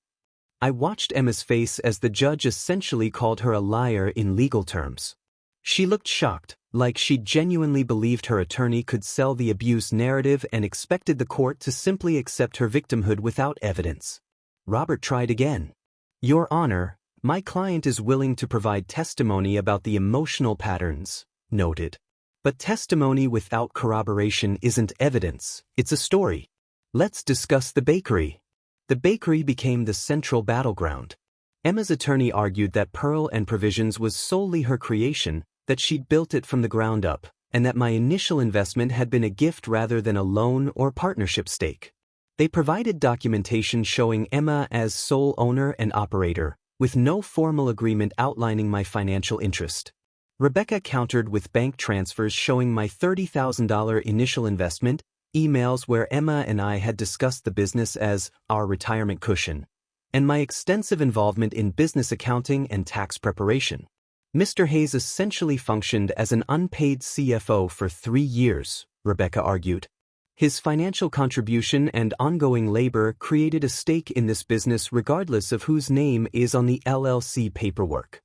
I watched Emma's face as the judge essentially called her a liar in legal terms. She looked shocked, like she genuinely believed her attorney could sell the abuse narrative and expected the court to simply accept her victimhood without evidence. Robert tried again. "Your Honor, my client is willing to provide testimony about the emotional patterns noted. But testimony without corroboration isn't evidence, it's a story. Let's discuss the bakery. The bakery became the central battleground. Emma's attorney argued that Pearl and Provisions was solely her creation, that she'd built it from the ground up, and that my initial investment had been a gift rather than a loan or partnership stake. They provided documentation showing Emma as sole owner and operator, with no formal agreement outlining my financial interest. Rebecca countered with bank transfers showing my $30,000 initial investment, emails where Emma and I had discussed the business as our retirement cushion, and my extensive involvement in business accounting and tax preparation. Mr. Hayes essentially functioned as an unpaid CFO for 3 years, Rebecca argued. His financial contribution and ongoing labor created a stake in this business regardless of whose name is on the LLC paperwork.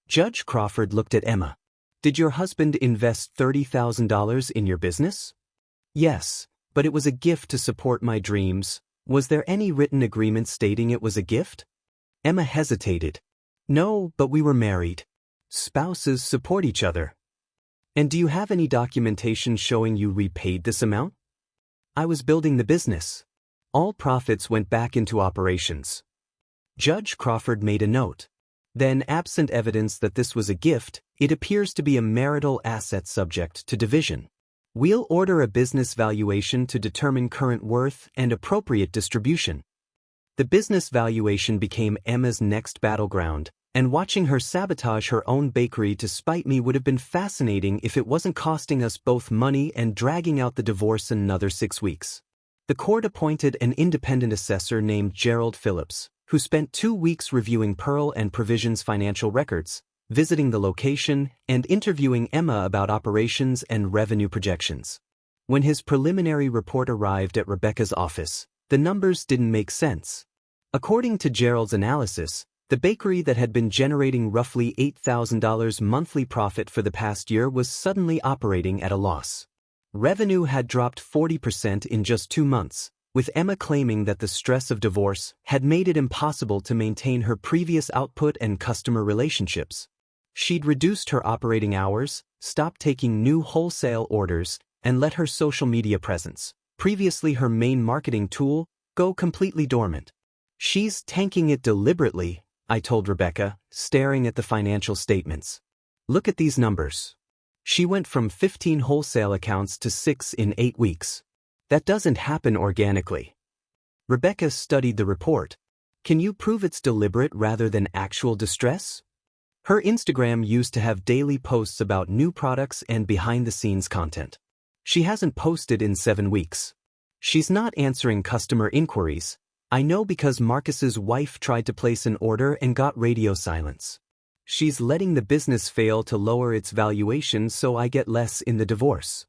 Judge Crawford looked at Emma. Did your husband invest $30,000 in your business? Yes, but it was a gift to support my dreams. Was there any written agreement stating it was a gift? Emma hesitated. No, but we were married. Spouses support each other. And do you have any documentation showing you repaid this amount? I was building the business. All profits went back into operations. Judge Crawford made a note. Then, absent evidence that this was a gift, it appears to be a marital asset subject to division. We'll order a business valuation to determine current worth and appropriate distribution. The business valuation became Emma's next battleground, and watching her sabotage her own bakery to spite me would have been fascinating if it wasn't costing us both money and dragging out the divorce another 6 weeks. The court appointed an independent assessor named Gerald Phillips, who spent 2 weeks reviewing Pearl and Provisions' financial records, visiting the location, and interviewing Emma about operations and revenue projections. When his preliminary report arrived at Rebecca's office, the numbers didn't make sense. According to Gerald's analysis, the bakery that had been generating roughly $8,000 monthly profit for the past year was suddenly operating at a loss. Revenue had dropped 40% in just 2 months, with Emma claiming that the stress of divorce had made it impossible to maintain her previous output and customer relationships. She'd reduced her operating hours, stopped taking new wholesale orders, and let her social media presence, previously her main marketing tool, go completely dormant. She's tanking it deliberately, I told Rebecca, staring at the financial statements. Look at these numbers. She went from 15 wholesale accounts to 6 in 8 weeks. That doesn't happen organically. Rebecca studied the report. Can you prove it's deliberate rather than actual distress? Her Instagram used to have daily posts about new products and behind-the-scenes content. She hasn't posted in 7 weeks. She's not answering customer inquiries. I know because Marcus's wife tried to place an order and got radio silence. She's letting the business fail to lower its valuation so I get less in the divorce.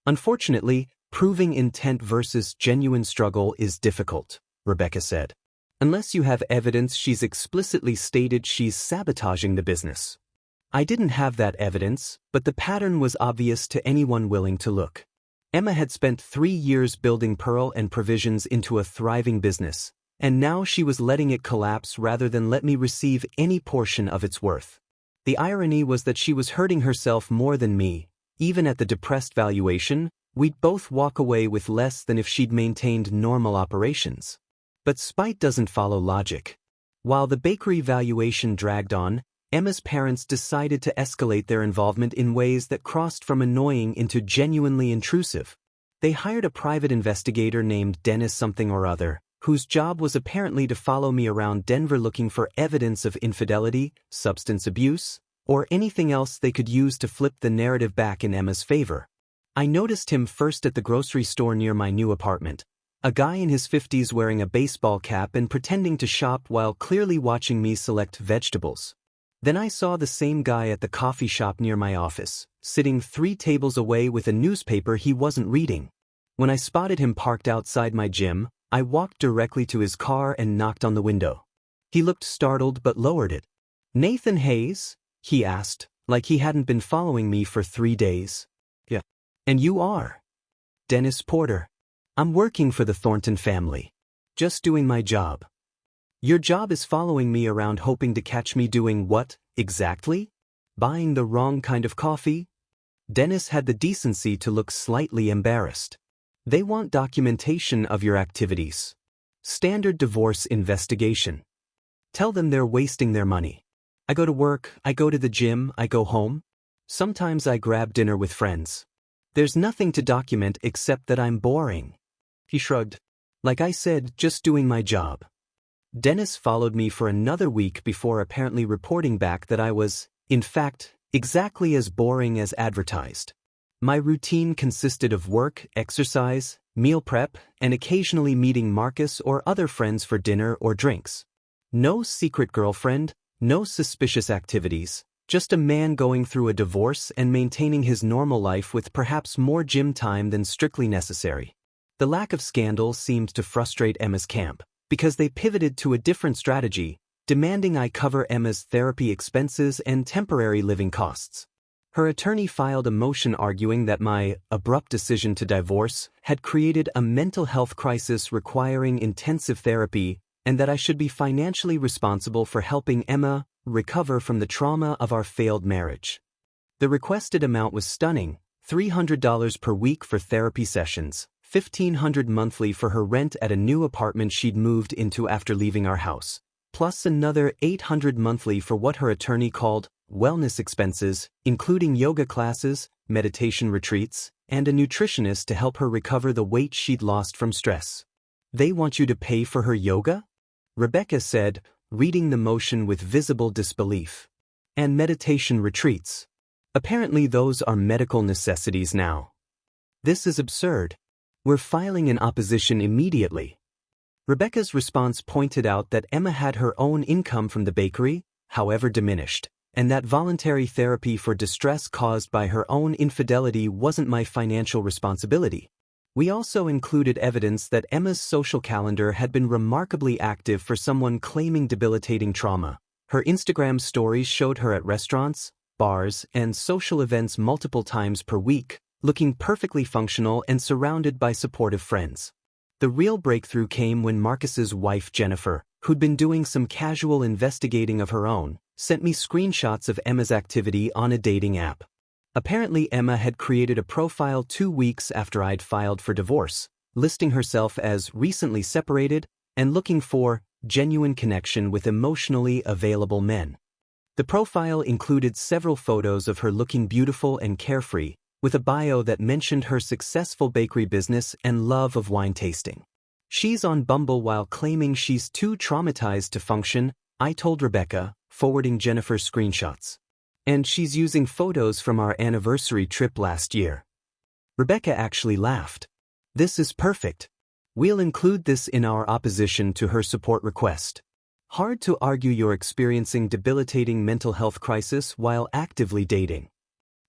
Unfortunately, proving intent versus genuine struggle is difficult, Rebecca said. Unless you have evidence she's explicitly stated she's sabotaging the business. I didn't have that evidence, but the pattern was obvious to anyone willing to look. Emma had spent 3 years building Pearl and Provisions into a thriving business, and now she was letting it collapse rather than let me receive any portion of its worth. The irony was that she was hurting herself more than me. Even at the depressed valuation, we'd both walk away with less than if she'd maintained normal operations. But spite doesn't follow logic. While the bakery valuation dragged on, Emma's parents decided to escalate their involvement in ways that crossed from annoying into genuinely intrusive. They hired a private investigator named Dennis something or other, whose job was apparently to follow me around Denver looking for evidence of infidelity, substance abuse, or anything else they could use to flip the narrative back in Emma's favor. I noticed him first at the grocery store near my new apartment. A guy in his 50s wearing a baseball cap and pretending to shop while clearly watching me select vegetables. Then I saw the same guy at the coffee shop near my office, sitting 3 tables away with a newspaper he wasn't reading. When I spotted him parked outside my gym, I walked directly to his car and knocked on the window. He looked startled but lowered it. "Nathan Hayes?" he asked, like he hadn't been following me for 3 days. "Yeah. And you are?" "Dennis Porter. I'm working for the Thornton family. Just doing my job." "Your job is following me around hoping to catch me doing what, exactly? Buying the wrong kind of coffee?" Dennis had the decency to look slightly embarrassed. They want documentation of your activities. Standard divorce investigation. Tell them they're wasting their money. I go to work, I go to the gym, I go home. Sometimes I grab dinner with friends. There's nothing to document except that I'm boring. He shrugged. Like I said, just doing my job. Dennis followed me for another week before apparently reporting back that I was, in fact, exactly as boring as advertised. My routine consisted of work, exercise, meal prep, and occasionally meeting Marcus or other friends for dinner or drinks. No secret girlfriend, no suspicious activities, just a man going through a divorce and maintaining his normal life with perhaps more gym time than strictly necessary. The lack of scandal seemed to frustrate Emma's camp, because they pivoted to a different strategy, demanding I cover Emma's therapy expenses and temporary living costs. Her attorney filed a motion arguing that my abrupt decision to divorce had created a mental health crisis requiring intensive therapy and that I should be financially responsible for helping Emma recover from the trauma of our failed marriage. The requested amount was stunning, $300 per week for therapy sessions, $1,500 monthly for her rent at a new apartment she'd moved into after leaving our house, plus another $800 monthly for what her attorney called wellness expenses, including yoga classes, meditation retreats, and a nutritionist to help her recover the weight she'd lost from stress. They want you to pay for her yoga? Rebecca said, reading the motion with visible disbelief. And meditation retreats. Apparently those are medical necessities now. This is absurd. We're filing an opposition immediately. Rebecca's response pointed out that Emma had her own income from the bakery, however diminished, and that voluntary therapy for distress caused by her own infidelity wasn't my financial responsibility. We also included evidence that Emma's social calendar had been remarkably active for someone claiming debilitating trauma. Her Instagram stories showed her at restaurants, bars, and social events multiple times per week, looking perfectly functional and surrounded by supportive friends. The real breakthrough came when Marcus's wife Jennifer, who'd been doing some casual investigating of her own, sent me screenshots of Emma's activity on a dating app. Apparently Emma had created a profile 2 weeks after I'd filed for divorce, listing herself as recently separated and looking for genuine connection with emotionally available men. The profile included several photos of her looking beautiful and carefree, with a bio that mentioned her successful bakery business and love of wine tasting. She's on Bumble while claiming she's too traumatized to function, I told Rebecca, forwarding Jennifer's screenshots. And she's using photos from our anniversary trip last year. Rebecca actually laughed. This is perfect. We'll include this in our opposition to her support request. Hard to argue you're experiencing debilitating mental health crisis while actively dating.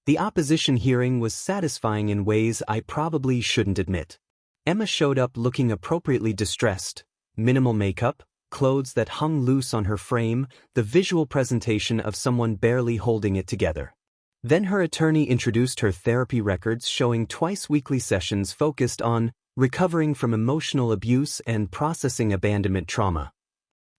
The opposition hearing was satisfying in ways I probably shouldn't admit. Emma showed up looking appropriately distressed, minimal makeup, clothes that hung loose on her frame, the visual presentation of someone barely holding it together. Then her attorney introduced her therapy records showing twice-weekly sessions focused on recovering from emotional abuse and processing abandonment trauma.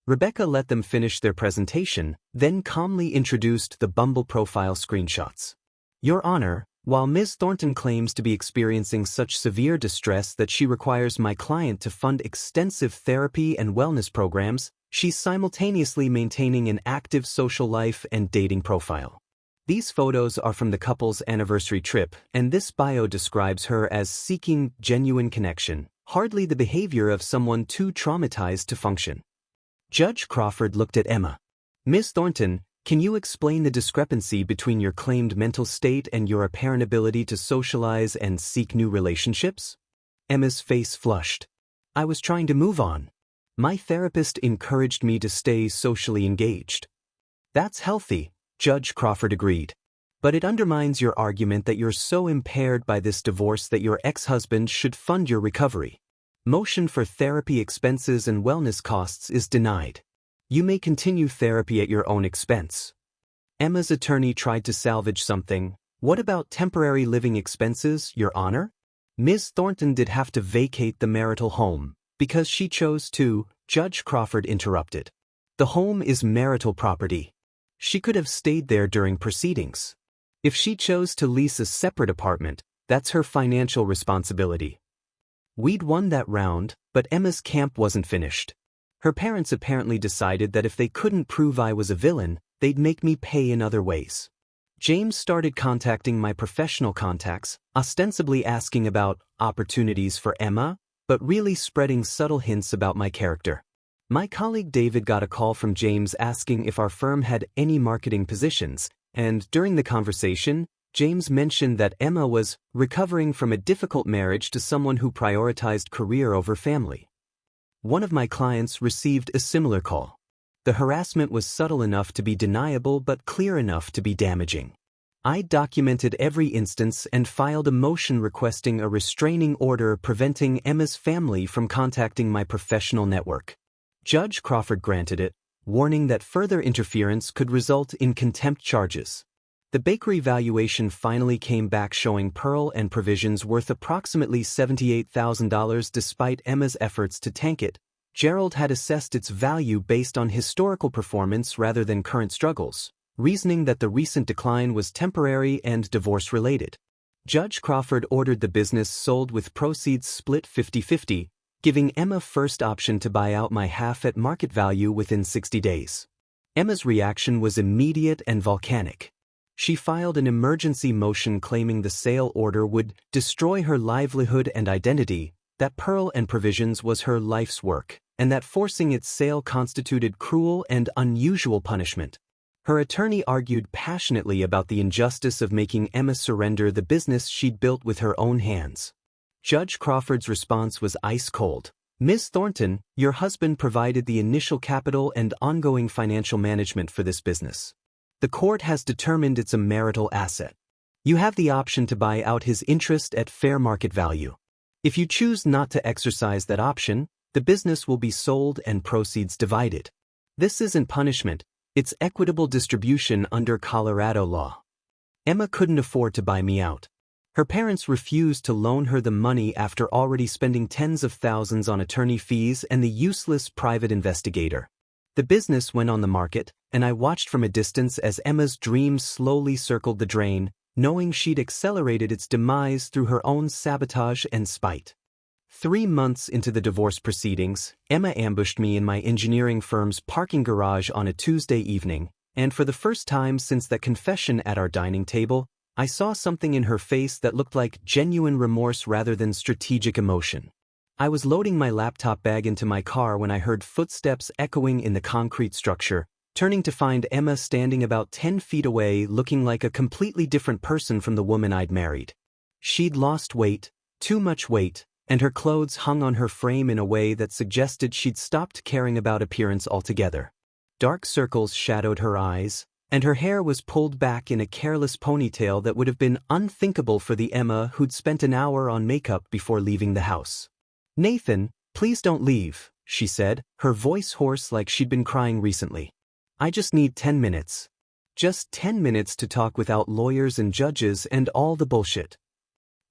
Rebecca let them finish their presentation, then calmly introduced the Bumble profile screenshots. Your Honor, while Ms. Thornton claims to be experiencing such severe distress that she requires my client to fund extensive therapy and wellness programs, she's simultaneously maintaining an active social life and dating profile. These photos are from the couple's anniversary trip, and this bio describes her as seeking genuine connection, hardly the behavior of someone too traumatized to function. Judge Crawford looked at Emma. Ms. Thornton, can you explain the discrepancy between your claimed mental state and your apparent ability to socialize and seek new relationships? Emma's face flushed. I was trying to move on. My therapist encouraged me to stay socially engaged. That's healthy, Judge Crawford agreed. But it undermines your argument that you're so impaired by this divorce that your ex-husband should fund your recovery. Motion for therapy expenses and wellness costs is denied. You may continue therapy at your own expense. Emma's attorney tried to salvage something. What about temporary living expenses, Your Honor? Ms. Thornton did have to vacate the marital home, because she chose to, Judge Crawford interrupted. The home is marital property. She could have stayed there during proceedings. If she chose to lease a separate apartment, that's her financial responsibility. We'd won that round, but Emma's camp wasn't finished. Her parents apparently decided that if they couldn't prove I was a villain, they'd make me pay in other ways. James started contacting my professional contacts, ostensibly asking about opportunities for Emma, but really spreading subtle hints about my character. My colleague David got a call from James asking if our firm had any marketing positions, and during the conversation, James mentioned that Emma was recovering from a difficult marriage to someone who prioritized career over family. One of my clients received a similar call. The harassment was subtle enough to be deniable but clear enough to be damaging. I documented every instance and filed a motion requesting a restraining order preventing Emma's family from contacting my professional network. Judge Crawford granted it, warning that further interference could result in contempt charges. The bakery valuation finally came back showing Pearl and Provisions worth approximately $78,000 despite Emma's efforts to tank it. Gerald had assessed its value based on historical performance rather than current struggles, reasoning that the recent decline was temporary and divorce-related. Judge Crawford ordered the business sold with proceeds split 50-50, giving Emma first option to buy out my half at market value within 60 days. Emma's reaction was immediate and volcanic. She filed an emergency motion claiming the sale order would destroy her livelihood and identity, that Pearl and Provisions was her life's work, and that forcing its sale constituted cruel and unusual punishment. Her attorney argued passionately about the injustice of making Emma surrender the business she'd built with her own hands. Judge Crawford's response was ice cold. Ms. Thornton, your husband provided the initial capital and ongoing financial management for this business. The court has determined it's a marital asset. You have the option to buy out his interest at fair market value. If you choose not to exercise that option, the business will be sold and proceeds divided. This isn't punishment, it's equitable distribution under Colorado law. Emma couldn't afford to buy me out. Her parents refused to loan her the money after already spending tens of thousands on attorney fees and the useless private investigator. The business went on the market, and I watched from a distance as Emma's dreams slowly circled the drain, knowing she'd accelerated its demise through her own sabotage and spite. 3 months into the divorce proceedings, Emma ambushed me in my engineering firm's parking garage on a Tuesday evening, and for the first time since that confession at our dining table, I saw something in her face that looked like genuine remorse rather than strategic emotion. I was loading my laptop bag into my car when I heard footsteps echoing in the concrete structure, turning to find Emma standing about 10 feet away looking like a completely different person from the woman I'd married. She'd lost weight, too much weight, and her clothes hung on her frame in a way that suggested she'd stopped caring about appearance altogether. Dark circles shadowed her eyes, and her hair was pulled back in a careless ponytail that would have been unthinkable for the Emma who'd spent an hour on makeup before leaving the house. "Nathan, please don't leave," she said, her voice hoarse like she'd been crying recently. "I just need 10 minutes. Just 10 minutes to talk without lawyers and judges and all the bullshit."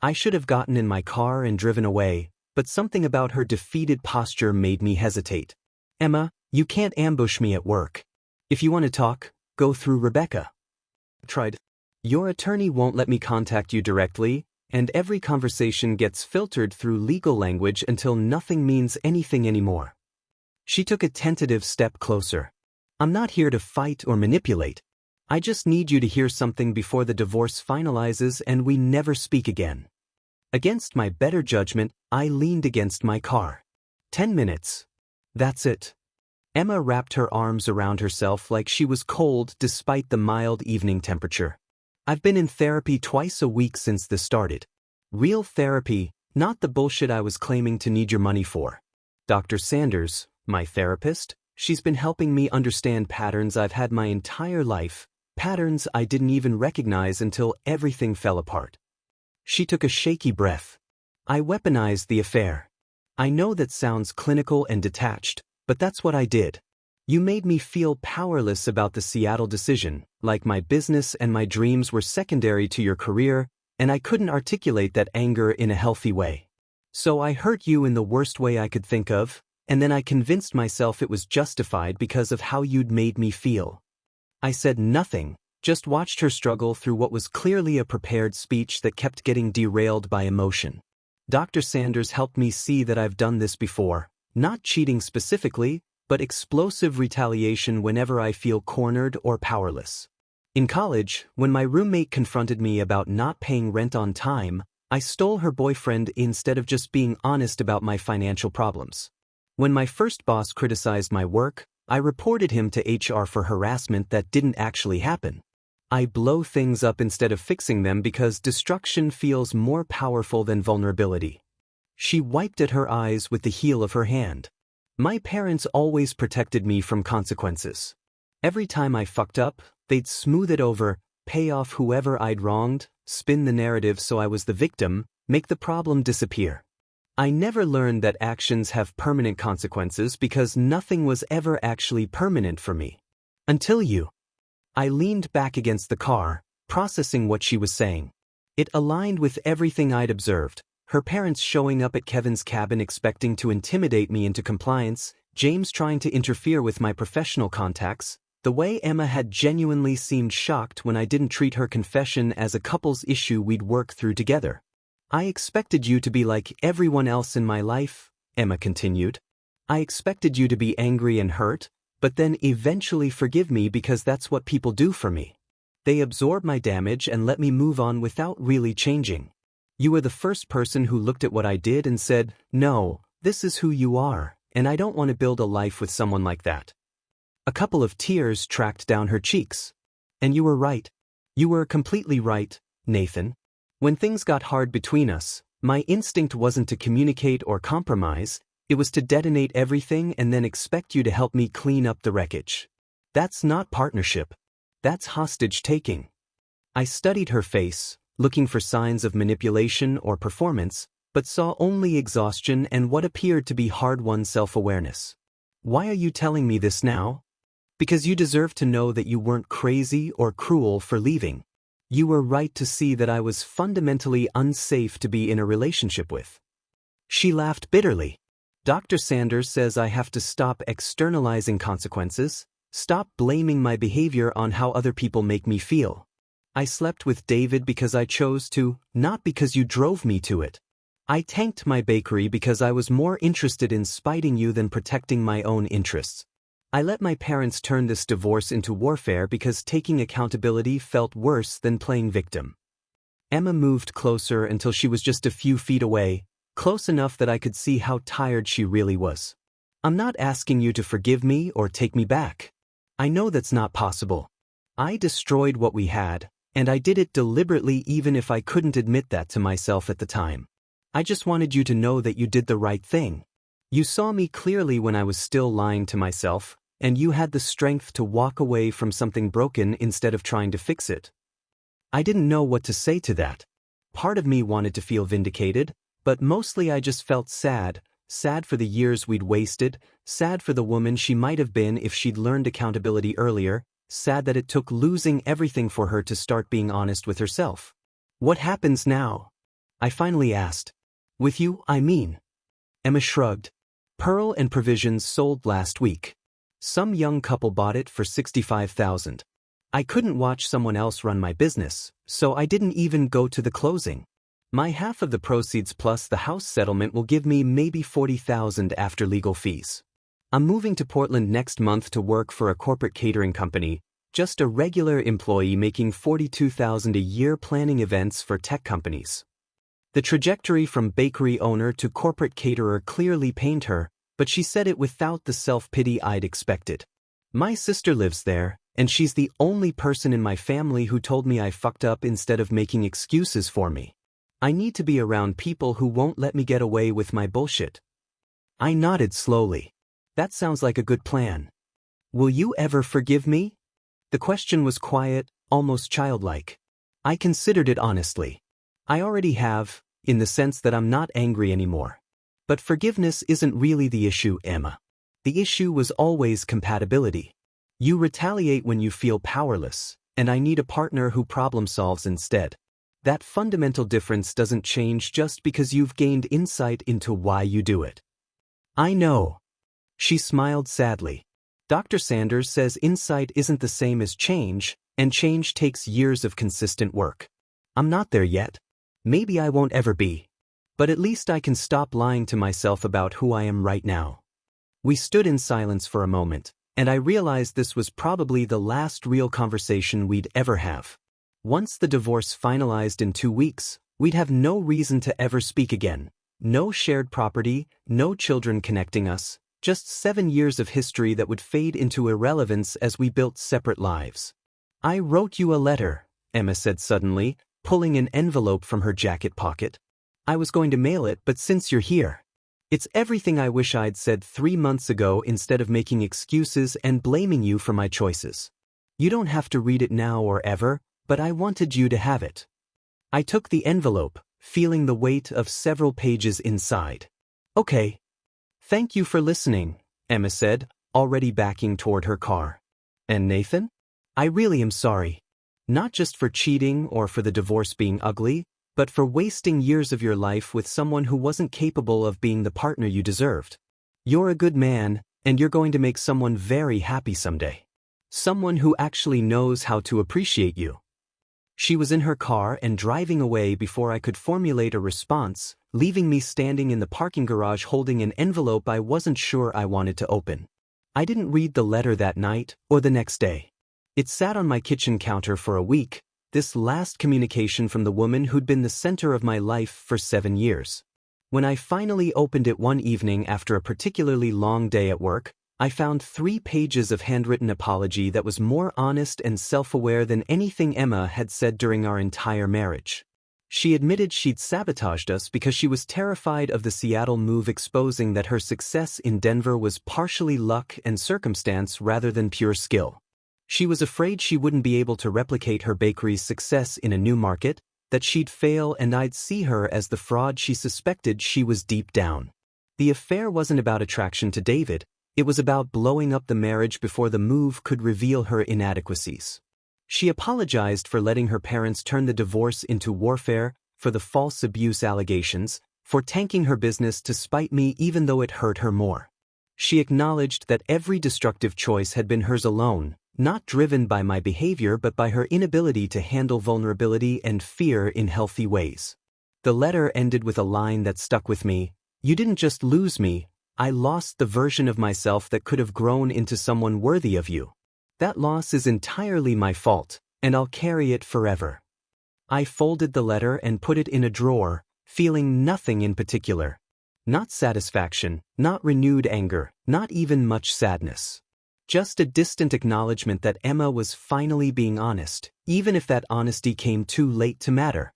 I should have gotten in my car and driven away, but something about her defeated posture made me hesitate. "Emma, you can't ambush me at work. If you want to talk, go through Rebecca." Tried. "Your attorney won't let me contact you directly, and every conversation gets filtered through legal language until nothing means anything anymore." She took a tentative step closer. "I'm not here to fight or manipulate. I just need you to hear something before the divorce finalizes and we never speak again." Against my better judgment, I leaned against my car. 10 minutes. That's it. Emma wrapped her arms around herself like she was cold despite the mild evening temperature. "I've been in therapy twice a week since this started. Real therapy, not the bullshit I was claiming to need your money for. Dr. Sanders, my therapist, she's been helping me understand patterns I've had my entire life, patterns I didn't even recognize until everything fell apart." She took a shaky breath. "I weaponized the affair. I know that sounds clinical and detached, but that's what I did. You made me feel powerless about the Seattle decision, like my business and my dreams were secondary to your career, and I couldn't articulate that anger in a healthy way. So I hurt you in the worst way I could think of, and then I convinced myself it was justified because of how you'd made me feel. I said nothing, Just watched her struggle through what was clearly a prepared speech that kept getting derailed by emotion. Dr. Sanders helped me see that I've done this before, not cheating specifically, but explosive retaliation whenever I feel cornered or powerless. In college, when my roommate confronted me about not paying rent on time, I stole her boyfriend instead of just being honest about my financial problems. When my first boss criticized my work, I reported him to HR for harassment that didn't actually happen. I blow things up instead of fixing them because destruction feels more powerful than vulnerability. She wiped at her eyes with the heel of her hand. My parents always protected me from consequences. Every time I fucked up, they'd smooth it over, pay off whoever I'd wronged, spin the narrative so I was the victim, make the problem disappear. I never learned that actions have permanent consequences because nothing was ever actually permanent for me. Until you. I leaned back against the car, processing what she was saying. It aligned with everything I'd observed. Her parents showing up at Kevin's cabin expecting to intimidate me into compliance, James trying to interfere with my professional contacts, the way Emma had genuinely seemed shocked when I didn't treat her confession as a couple's issue we'd work through together. I expected you to be like everyone else in my life, Emma continued. I expected you to be angry and hurt, but then eventually forgive me because that's what people do for me. They absorb my damage and let me move on without really changing. You were the first person who looked at what I did and said, "No, this is who you are, and I don't want to build a life with someone like that." A couple of tears tracked down her cheeks. And you were right. You were completely right, Nathan. When things got hard between us, my instinct wasn't to communicate or compromise, it was to detonate everything and then expect you to help me clean up the wreckage. That's not partnership. That's hostage-taking. I studied her face, looking for signs of manipulation or performance, but saw only exhaustion and what appeared to be hard-won self-awareness. Why are you telling me this now? Because you deserve to know that you weren't crazy or cruel for leaving. You were right to see that I was fundamentally unsafe to be in a relationship with. She laughed bitterly. Dr. Sanders says I have to stop externalizing consequences, stop blaming my behavior on how other people make me feel. I slept with David because I chose to, not because you drove me to it. I tanked my bakery because I was more interested in spiting you than protecting my own interests. I let my parents turn this divorce into warfare because taking accountability felt worse than playing victim. Emma moved closer until she was just a few feet away, close enough that I could see how tired she really was. I'm not asking you to forgive me or take me back. I know that's not possible. I destroyed what we had, and I did it deliberately even if I couldn't admit that to myself at the time. I just wanted you to know that you did the right thing. You saw me clearly when I was still lying to myself, and you had the strength to walk away from something broken instead of trying to fix it. I didn't know what to say to that. Part of me wanted to feel vindicated, but mostly I just felt sad, sad for the years we'd wasted, sad for the woman she might have been if she'd learned accountability earlier, sad that it took losing everything for her to start being honest with herself. What happens now? I finally asked. With you, I mean. Emma shrugged. Pearl and Provisions sold last week. Some young couple bought it for $65,000. I couldn't watch someone else run my business, so I didn't even go to the closing. My half of the proceeds plus the house settlement will give me maybe $40,000 after legal fees. I'm moving to Portland next month to work for a corporate catering company, just a regular employee making $42,000 a year planning events for tech companies. The trajectory from bakery owner to corporate caterer clearly pained her, but she said it without the self-pity I'd expected. My sister lives there, and she's the only person in my family who told me I fucked up instead of making excuses for me. I need to be around people who won't let me get away with my bullshit. I nodded slowly. That sounds like a good plan. Will you ever forgive me? The question was quiet, almost childlike. I considered it honestly. I already have, in the sense that I'm not angry anymore. But forgiveness isn't really the issue, Emma. The issue was always compatibility. You retaliate when you feel powerless, and I need a partner who problem solves instead. That fundamental difference doesn't change just because you've gained insight into why you do it. I know. She smiled sadly. Dr. Sanders says insight isn't the same as change, and change takes years of consistent work. I'm not there yet. Maybe I won't ever be. But at least I can stop lying to myself about who I am right now. We stood in silence for a moment, and I realized this was probably the last real conversation we'd ever have. Once the divorce finalized in 2 weeks, we'd have no reason to ever speak again. No shared property, no children connecting us, just 7 years of history that would fade into irrelevance as we built separate lives. I wrote you a letter, Emma said suddenly, pulling an envelope from her jacket pocket. I was going to mail it, but since you're here, it's everything I wish I'd said 3 months ago instead of making excuses and blaming you for my choices. You don't have to read it now or ever, but I wanted you to have it. I took the envelope, feeling the weight of several pages inside. Okay. Thank you for listening, Emma said, already backing toward her car. And Nathan? I really am sorry. Not just for cheating or for the divorce being ugly, but for wasting years of your life with someone who wasn't capable of being the partner you deserved. You're a good man, and you're going to make someone very happy someday. Someone who actually knows how to appreciate you. She was in her car and driving away before I could formulate a response, leaving me standing in the parking garage holding an envelope I wasn't sure I wanted to open. I didn't read the letter that night or the next day. It sat on my kitchen counter for a week, this last communication from the woman who'd been the center of my life for 7 years. When I finally opened it one evening after a particularly long day at work, I found 3 pages of handwritten apology that was more honest and self-aware than anything Emma had said during our entire marriage. She admitted she'd sabotaged us because she was terrified of the Seattle move exposing that her success in Denver was partially luck and circumstance rather than pure skill. She was afraid she wouldn't be able to replicate her bakery's success in a new market, that she'd fail and I'd see her as the fraud she suspected she was deep down. The affair wasn't about attraction to David, it was about blowing up the marriage before the move could reveal her inadequacies. She apologized for letting her parents turn the divorce into warfare, for the false abuse allegations, for tanking her business to spite me even though it hurt her more. She acknowledged that every destructive choice had been hers alone, not driven by my behavior but by her inability to handle vulnerability and fear in healthy ways. The letter ended with a line that stuck with me. You didn't just lose me, I lost the version of myself that could have grown into someone worthy of you. That loss is entirely my fault, and I'll carry it forever. I folded the letter and put it in a drawer, feeling nothing in particular. Not satisfaction, not renewed anger, not even much sadness. Just a distant acknowledgement that Emma was finally being honest, even if that honesty came too late to matter.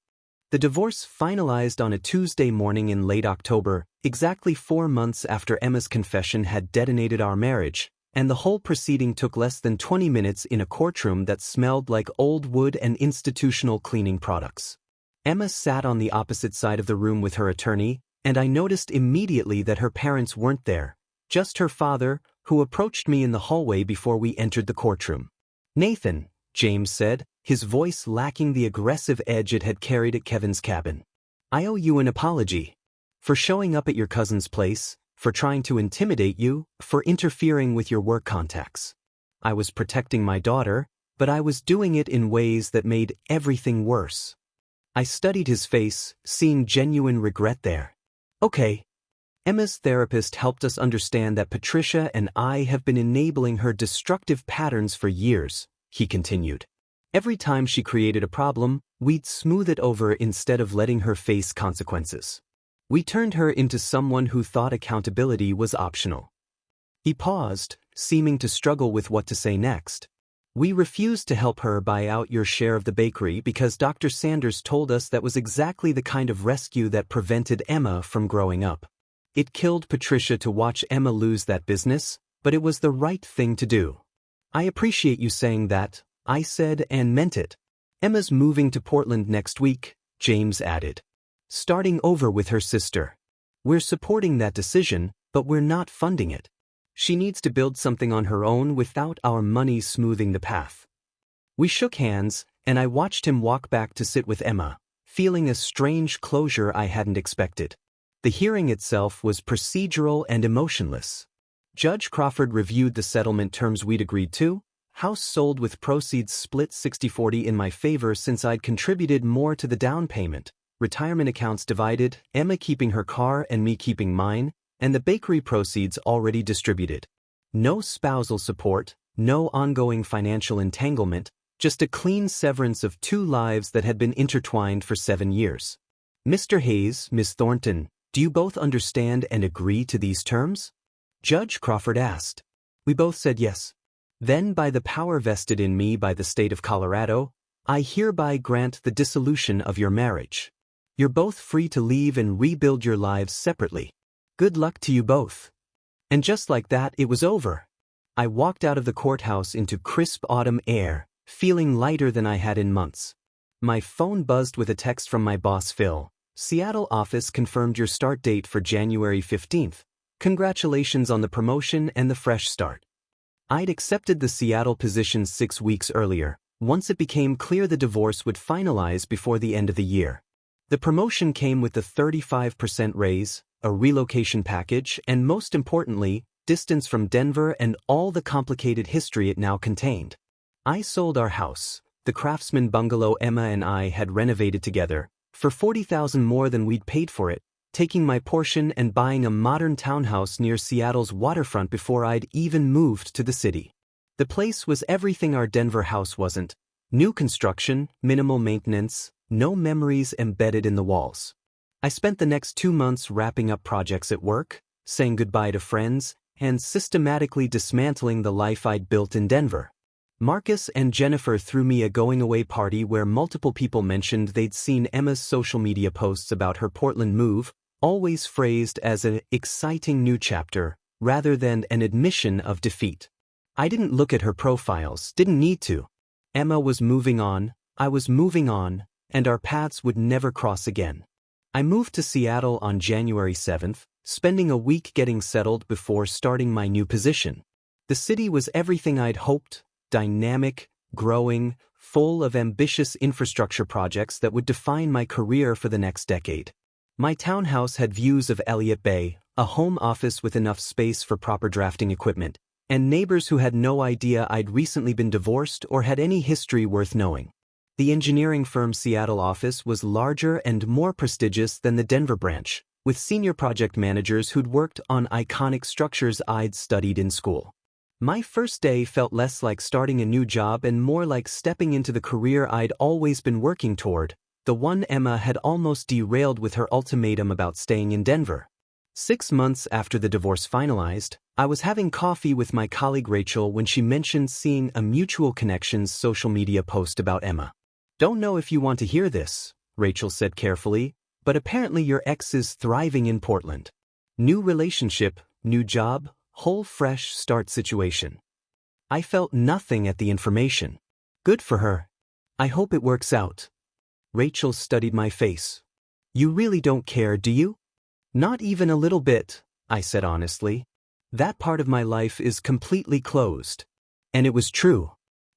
The divorce finalized on a Tuesday morning in late October, exactly 4 months after Emma's confession had detonated our marriage, and the whole proceeding took less than 20 minutes in a courtroom that smelled like old wood and institutional cleaning products. Emma sat on the opposite side of the room with her attorney, and I noticed immediately that her parents weren't there, just her father, who approached me in the hallway before we entered the courtroom. Nathan, James said, his voice lacking the aggressive edge it had carried at Kevin's cabin. I owe you an apology. For showing up at your cousin's place, for trying to intimidate you, for interfering with your work contacts. I was protecting my daughter, but I was doing it in ways that made everything worse. I studied his face, seeing genuine regret there. Okay. Emma's therapist helped us understand that Patricia and I have been enabling her destructive patterns for years, he continued. Every time she created a problem, we'd smooth it over instead of letting her face consequences. We turned her into someone who thought accountability was optional. He paused, seeming to struggle with what to say next. We refused to help her buy out your share of the bakery because Dr. Sanders told us that was exactly the kind of rescue that prevented Emma from growing up. It killed Patricia to watch Emma lose that business, but it was the right thing to do. I appreciate you saying that, I said and meant it. Emma's moving to Portland next week, James added. Starting over with her sister. We're supporting that decision, but we're not funding it. She needs to build something on her own without our money smoothing the path. We shook hands, and I watched him walk back to sit with Emma, feeling a strange closure I hadn't expected. The hearing itself was procedural and emotionless. Judge Crawford reviewed the settlement terms we'd agreed to, House sold with proceeds split 60-40 in my favor since I'd contributed more to the down payment. Retirement accounts divided, Emma keeping her car and me keeping mine, and the bakery proceeds already distributed. No spousal support, no ongoing financial entanglement, just a clean severance of two lives that had been intertwined for 7 years. Mr. Hayes, Miss Thornton, do you both understand and agree to these terms? Judge Crawford asked. We both said yes. Then, by the power vested in me by the state of Colorado, I hereby grant the dissolution of your marriage. You're both free to leave and rebuild your lives separately. Good luck to you both. And just like that, it was over. I walked out of the courthouse into crisp autumn air, feeling lighter than I had in months. My phone buzzed with a text from my boss Phil. Seattle office confirmed your start date for January 15th. Congratulations on the promotion and the fresh start. I'd accepted the Seattle position 6 weeks earlier, once it became clear the divorce would finalize before the end of the year. The promotion came with a 35% raise, a relocation package, and most importantly, distance from Denver and all the complicated history it now contained. I sold our house, the Craftsman bungalow Emma and I had renovated together, for $40,000 more than we'd paid for it, taking my portion and buying a modern townhouse near Seattle's waterfront before I'd even moved to the city. The place was everything our Denver house wasn't. New construction, minimal maintenance, no memories embedded in the walls. I spent the next 2 months wrapping up projects at work, saying goodbye to friends, and systematically dismantling the life I'd built in Denver. Marcus and Jennifer threw me a going-away party where multiple people mentioned they'd seen Emma's social media posts about her Portland move, always phrased as an exciting new chapter, rather than an admission of defeat. I didn't look at her profiles, didn't need to. Emma was moving on, I was moving on, and our paths would never cross again. I moved to Seattle on January 7th, spending a week getting settled before starting my new position. The city was everything I'd hoped, dynamic, growing, full of ambitious infrastructure projects that would define my career for the next decade. My townhouse had views of Elliott Bay, a home office with enough space for proper drafting equipment, and neighbors who had no idea I'd recently been divorced or had any history worth knowing. The engineering firm's Seattle office was larger and more prestigious than the Denver branch, with senior project managers who'd worked on iconic structures I'd studied in school. My first day felt less like starting a new job and more like stepping into the career I'd always been working toward, the one Emma had almost derailed with her ultimatum about staying in Denver. 6 months after the divorce finalized, I was having coffee with my colleague Rachel when she mentioned seeing a mutual connections social media post about Emma. Don't know if you want to hear this, Rachel said carefully, but apparently your ex is thriving in Portland. New relationship, new job, whole fresh start situation. I felt nothing at the information. Good for her. I hope it works out. Rachel studied my face. You really don't care, do you? Not even a little bit, I said honestly. That part of my life is completely closed. And it was true.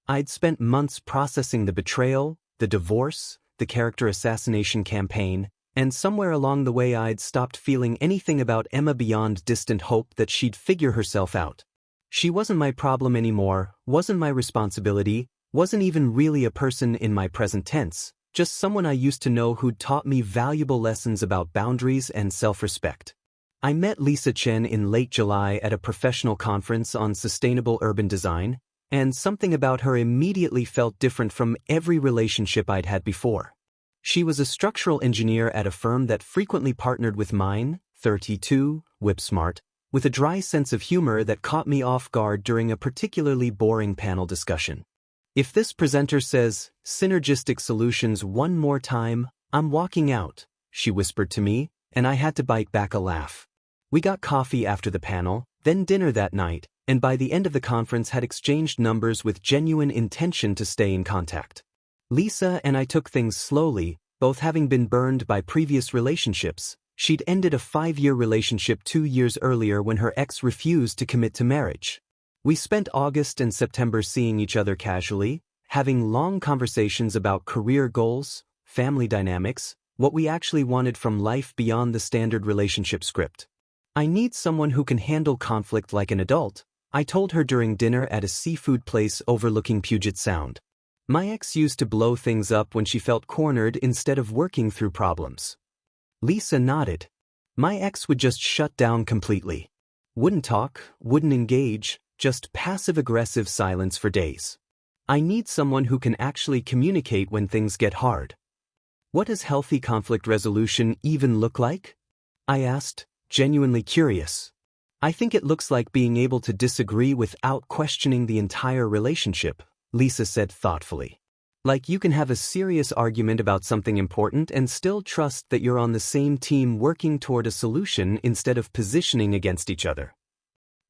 I'd spent months processing the betrayal, the divorce, the character assassination campaign, and somewhere along the way I'd stopped feeling anything about Emma beyond distant hope that she'd figure herself out. She wasn't my problem anymore, wasn't my responsibility, wasn't even really a person in my present tense, just someone I used to know who'd taught me valuable lessons about boundaries and self-respect. I met Lisa Chen in late July at a professional conference on sustainable urban design, and something about her immediately felt different from every relationship I'd had before. She was a structural engineer at a firm that frequently partnered with mine, 32, whip-smart, with a dry sense of humor that caught me off guard during a particularly boring panel discussion. If this presenter says, synergistic solutions one more time, I'm walking out, she whispered to me, and I had to bite back a laugh. We got coffee after the panel, then dinner that night, and by the end of the conference had exchanged numbers with genuine intention to stay in contact. Lisa and I took things slowly, both having been burned by previous relationships. She'd ended a 5-year relationship 2 years earlier when her ex refused to commit to marriage. We spent August and September seeing each other casually, having long conversations about career goals, family dynamics, what we actually wanted from life beyond the standard relationship script. I need someone who can handle conflict like an adult, I told her during dinner at a seafood place overlooking Puget Sound. My ex used to blow things up when she felt cornered instead of working through problems. Lisa nodded. My ex would just shut down completely. Wouldn't talk, wouldn't engage, just passive-aggressive silence for days. I need someone who can actually communicate when things get hard. What does healthy conflict resolution even look like? I asked, genuinely curious. I think it looks like being able to disagree without questioning the entire relationship, Lisa said thoughtfully. Like you can have a serious argument about something important and still trust that you're on the same team working toward a solution instead of positioning against each other.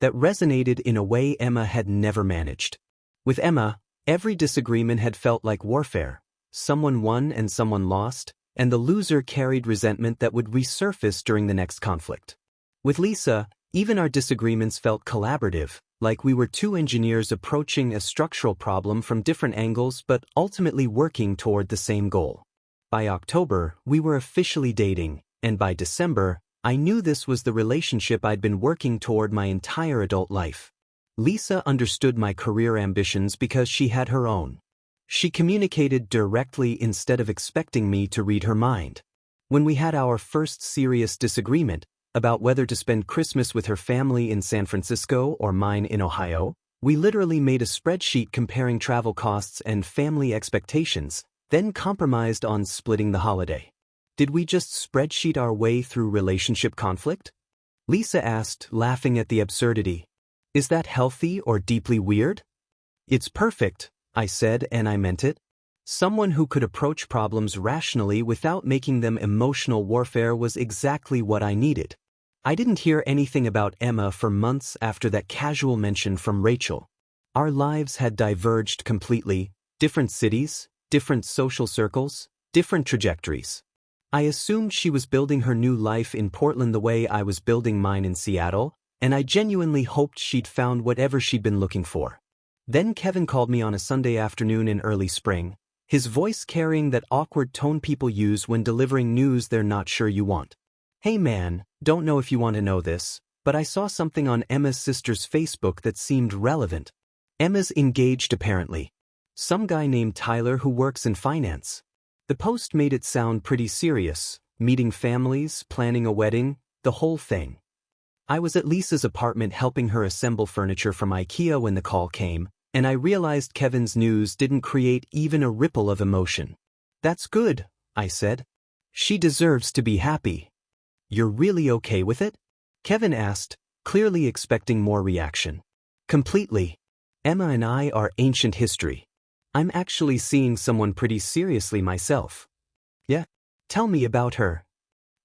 That resonated in a way Emma had never managed. With Emma, every disagreement had felt like warfare. Someone won and someone lost, and the loser carried resentment that would resurface during the next conflict. With Lisa, even our disagreements felt collaborative, like we were two engineers approaching a structural problem from different angles but ultimately working toward the same goal. By October, we were officially dating, and by December, I knew this was the relationship I'd been working toward my entire adult life. Lisa understood my career ambitions because she had her own. She communicated directly instead of expecting me to read her mind. When we had our first serious disagreement about whether to spend Christmas with her family in San Francisco or mine in Ohio, we literally made a spreadsheet comparing travel costs and family expectations, then compromised on splitting the holiday. Did we just spreadsheet our way through relationship conflict? Lisa asked, laughing at the absurdity. Is that healthy or deeply weird? It's perfect, I said, and I meant it. Someone who could approach problems rationally without making them emotional warfare was exactly what I needed. I didn't hear anything about Emma for months after that casual mention from Rachel. Our lives had diverged completely, different cities, different social circles, different trajectories. I assumed she was building her new life in Portland the way I was building mine in Seattle, and I genuinely hoped she'd found whatever she'd been looking for. Then Kevin called me on a Sunday afternoon in early spring, his voice carrying that awkward tone people use when delivering news they're not sure you want. Hey man, don't know if you want to know this, but I saw something on Emma's sister's Facebook that seemed relevant. Emma's engaged apparently. Some guy named Tyler who works in finance. The post made it sound pretty serious, meeting families, planning a wedding, the whole thing. I was at Lisa's apartment helping her assemble furniture from IKEA when the call came, and I realized Kevin's news didn't create even a ripple of emotion. That's good, I said. She deserves to be happy. You're really okay with it? Kevin asked, clearly expecting more reaction. Completely. Emma and I are ancient history. I'm actually seeing someone pretty seriously myself. Yeah? Tell me about her.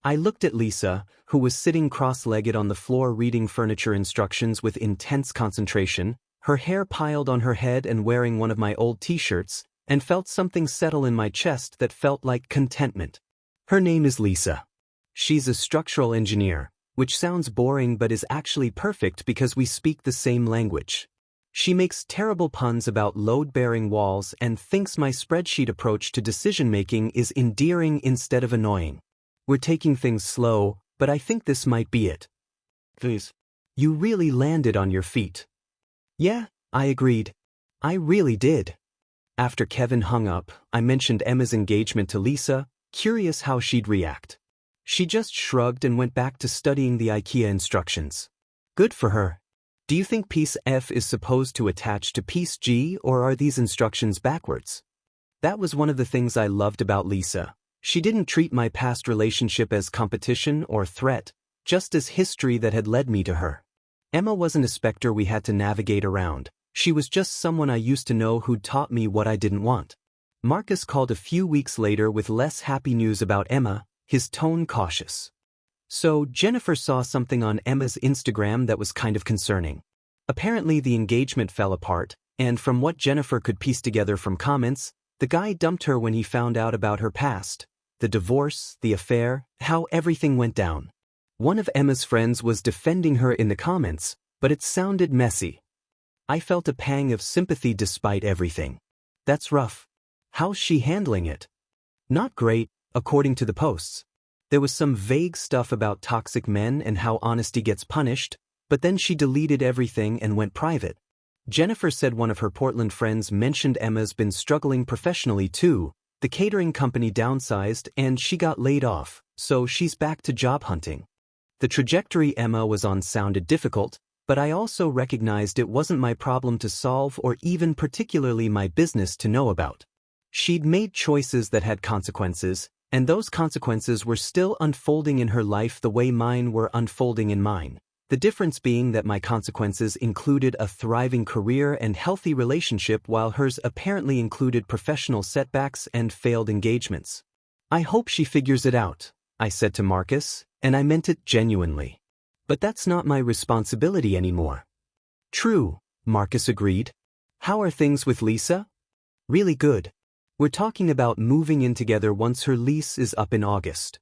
I looked at Lisa, who was sitting cross-legged on the floor reading furniture instructions with intense concentration, her hair piled on her head and wearing one of my old t-shirts, and felt something settle in my chest that felt like contentment. Her name is Lisa. She's a structural engineer, which sounds boring but is actually perfect because we speak the same language. She makes terrible puns about load-bearing walls and thinks my spreadsheet approach to decision-making is endearing instead of annoying. We're taking things slow, but I think this might be it. Please. You really landed on your feet. Yeah, I agreed. I really did. After Kevin hung up, I mentioned Emma's engagement to Lisa, curious how she'd react. She just shrugged and went back to studying the IKEA instructions. Good for her. Do you think piece F is supposed to attach to piece G, or are these instructions backwards? That was one of the things I loved about Lisa. She didn't treat my past relationship as competition or threat, just as history that had led me to her. Emma wasn't a specter we had to navigate around. She was just someone I used to know who'd taught me what I didn't want. Marcus called a few weeks later with less happy news about Emma, his tone cautious. So Jennifer saw something on Emma's Instagram that was kind of concerning. Apparently the engagement fell apart, and from what Jennifer could piece together from comments, the guy dumped her when he found out about her past. The divorce, the affair, how everything went down. One of Emma's friends was defending her in the comments, but it sounded messy. I felt a pang of sympathy despite everything. That's rough. How's she handling it? Not great, according to the posts. There was some vague stuff about toxic men and how honesty gets punished, But then she deleted everything and went private. Jennifer said one of her Portland friends mentioned Emma's been struggling professionally too. The catering company downsized and she got laid off, so she's back to job hunting. The trajectory Emma was on sounded difficult, but I also recognized it wasn't my problem to solve or even particularly my business to know about. She'd made choices that had consequences, and those consequences were still unfolding in her life the way mine were unfolding in mine. The difference being that my consequences included a thriving career and healthy relationship while hers apparently included professional setbacks and failed engagements. I hope she figures it out, I said to Marcus, and I meant it genuinely. But that's not my responsibility anymore. True, Marcus agreed. How are things with Lisa? Really good. We're talking about moving in together once her lease is up in August.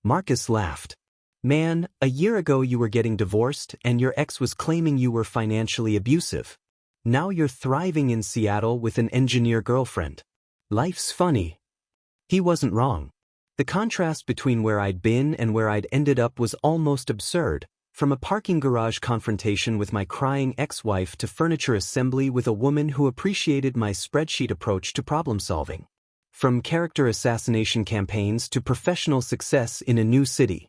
Marcus laughed. Man, a year ago you were getting divorced and your ex was claiming you were financially abusive. Now you're thriving in Seattle with an engineer girlfriend. Life's funny. He wasn't wrong. The contrast between where I'd been and where I'd ended up was almost absurd, from a parking garage confrontation with my crying ex-wife to furniture assembly with a woman who appreciated my spreadsheet approach to problem solving. From character assassination campaigns to professional success in a new city.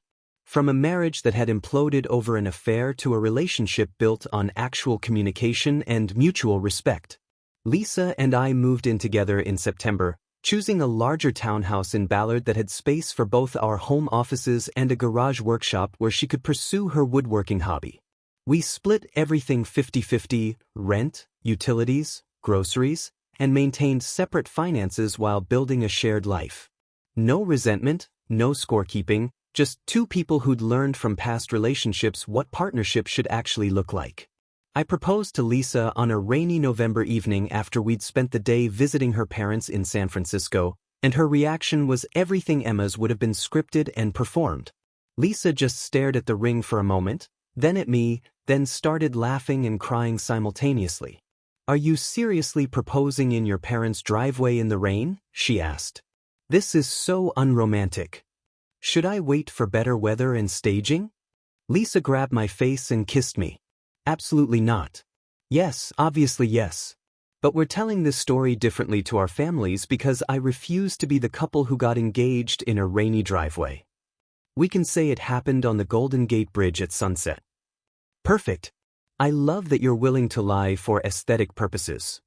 From a marriage that had imploded over an affair to a relationship built on actual communication and mutual respect. Lisa and I moved in together in September, choosing a larger townhouse in Ballard that had space for both our home offices and a garage workshop where she could pursue her woodworking hobby. We split everything 50-50, rent, utilities, groceries, and maintained separate finances while building a shared life. No resentment, no scorekeeping, just two people who'd learned from past relationships what partnership should actually look like. I proposed to Lisa on a rainy November evening after we'd spent the day visiting her parents in San Francisco, and her reaction was everything Emma's would have been scripted and performed. Lisa just stared at the ring for a moment, then at me, then started laughing and crying simultaneously. "Are you seriously proposing in your parents' driveway in the rain?" she asked. "This is so unromantic. Should I wait for better weather and staging?" Lisa grabbed my face and kissed me. "Absolutely not. Yes, obviously yes. But we're telling this story differently to our families because I refuse to be the couple who got engaged in a rainy driveway. We can say it happened on the Golden Gate Bridge at sunset." Perfect. I love that you're willing to lie for aesthetic purposes.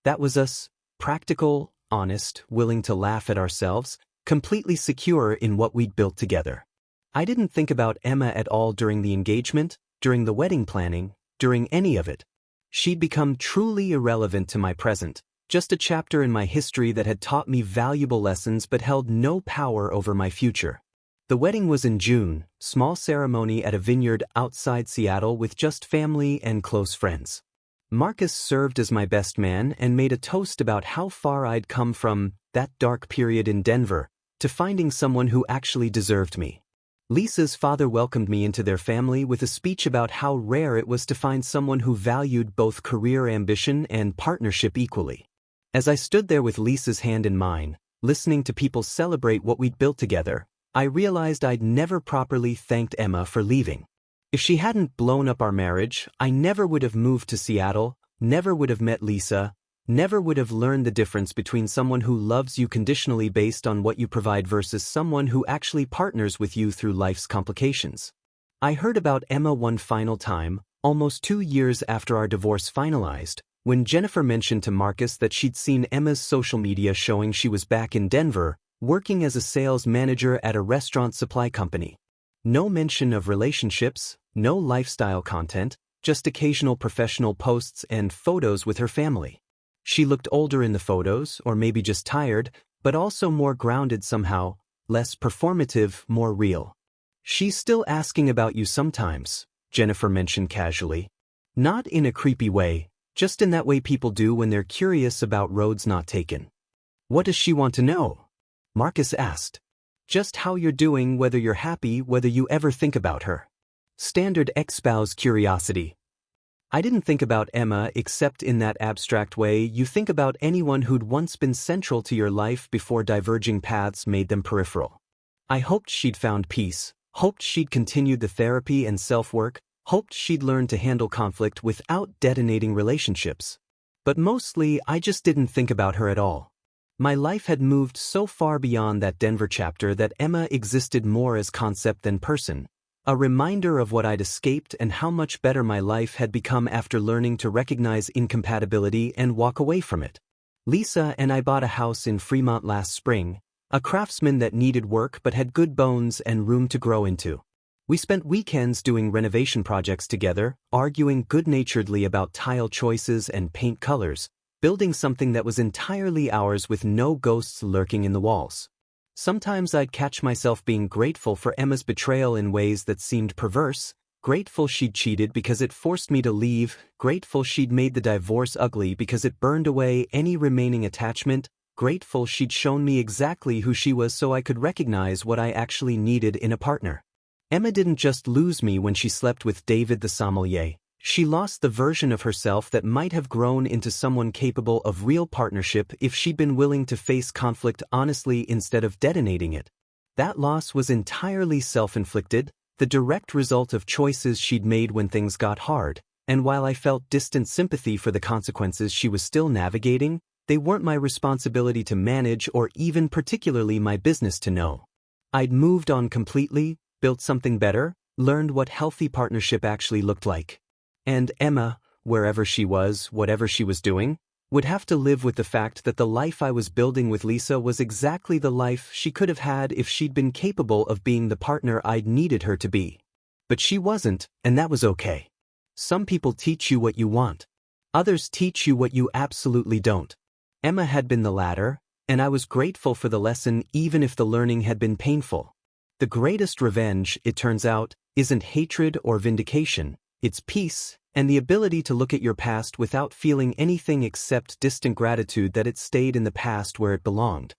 That was us, practical, honest, willing to laugh at ourselves, completely secure in what we'd built together. I didn't think about Emma at all during the engagement, during the wedding planning, during any of it. She'd become truly irrelevant to my present, just a chapter in my history that had taught me valuable lessons but held no power over my future. The wedding was in June, small ceremony at a vineyard outside Seattle with just family and close friends. Marcus served as my best man and made a toast about how far I'd come from that dark period in Denver to finding someone who actually deserved me. Lisa's father welcomed me into their family with a speech about how rare it was to find someone who valued both career ambition and partnership equally. As I stood there with Lisa's hand in mine, listening to people celebrate what we'd built together, I realized I'd never properly thanked Emma for leaving. If she hadn't blown up our marriage, I never would have moved to Seattle, never would have met Lisa, never would have learned the difference between someone who loves you conditionally based on what you provide versus someone who actually partners with you through life's complications. I heard about Emma one final time, almost 2 years after our divorce finalized, when Jennifer mentioned to Marcus that she'd seen Emma's social media showing she was back in Denver, working as a sales manager at a restaurant supply company. No mention of relationships, no lifestyle content, just occasional professional posts and photos with her family. She looked older in the photos, or maybe just tired, but also more grounded somehow, less performative, more real. "She's still asking about you sometimes," Jennifer mentioned casually. Not in a creepy way, just in that way people do when they're curious about roads not taken. "What does she want to know?" Marcus asked. "Just how you're doing, whether you're happy, whether you ever think about her." Standard ex-spouse curiosity. I didn't think about Emma except in that abstract way you think about anyone who'd once been central to your life before diverging paths made them peripheral. I hoped she'd found peace, hoped she'd continued the therapy and self-work, hoped she'd learn to handle conflict without detonating relationships. But mostly, I just didn't think about her at all. My life had moved so far beyond that Denver chapter that Emma existed more as concept than person, a reminder of what I'd escaped and how much better my life had become after learning to recognize incompatibility and walk away from it. Lisa and I bought a house in Fremont last spring, a craftsman that needed work but had good bones and room to grow into. We spent weekends doing renovation projects together, arguing good-naturedly about tile choices and paint colors, building something that was entirely ours with no ghosts lurking in the walls. Sometimes I'd catch myself being grateful for Emma's betrayal in ways that seemed perverse, grateful she'd cheated because it forced me to leave, grateful she'd made the divorce ugly because it burned away any remaining attachment, grateful she'd shown me exactly who she was so I could recognize what I actually needed in a partner. Emma didn't just lose me when she slept with David the sommelier. She lost the version of herself that might have grown into someone capable of real partnership if she'd been willing to face conflict honestly instead of detonating it. That loss was entirely self-inflicted, the direct result of choices she'd made when things got hard, and while I felt distant sympathy for the consequences she was still navigating, they weren't my responsibility to manage or even particularly my business to know. I'd moved on completely, built something better, learned what healthy partnership actually looked like. And Emma, wherever she was, whatever she was doing, would have to live with the fact that the life I was building with Lisa was exactly the life she could have had if she'd been capable of being the partner I'd needed her to be. But she wasn't, and that was okay. Some people teach you what you want. Others teach you what you absolutely don't. Emma had been the latter, and I was grateful for the lesson even if the learning had been painful. The greatest revenge, it turns out, isn't hatred or vindication, it's peace, and the ability to look at your past without feeling anything except distant gratitude that it stayed in the past where it belonged.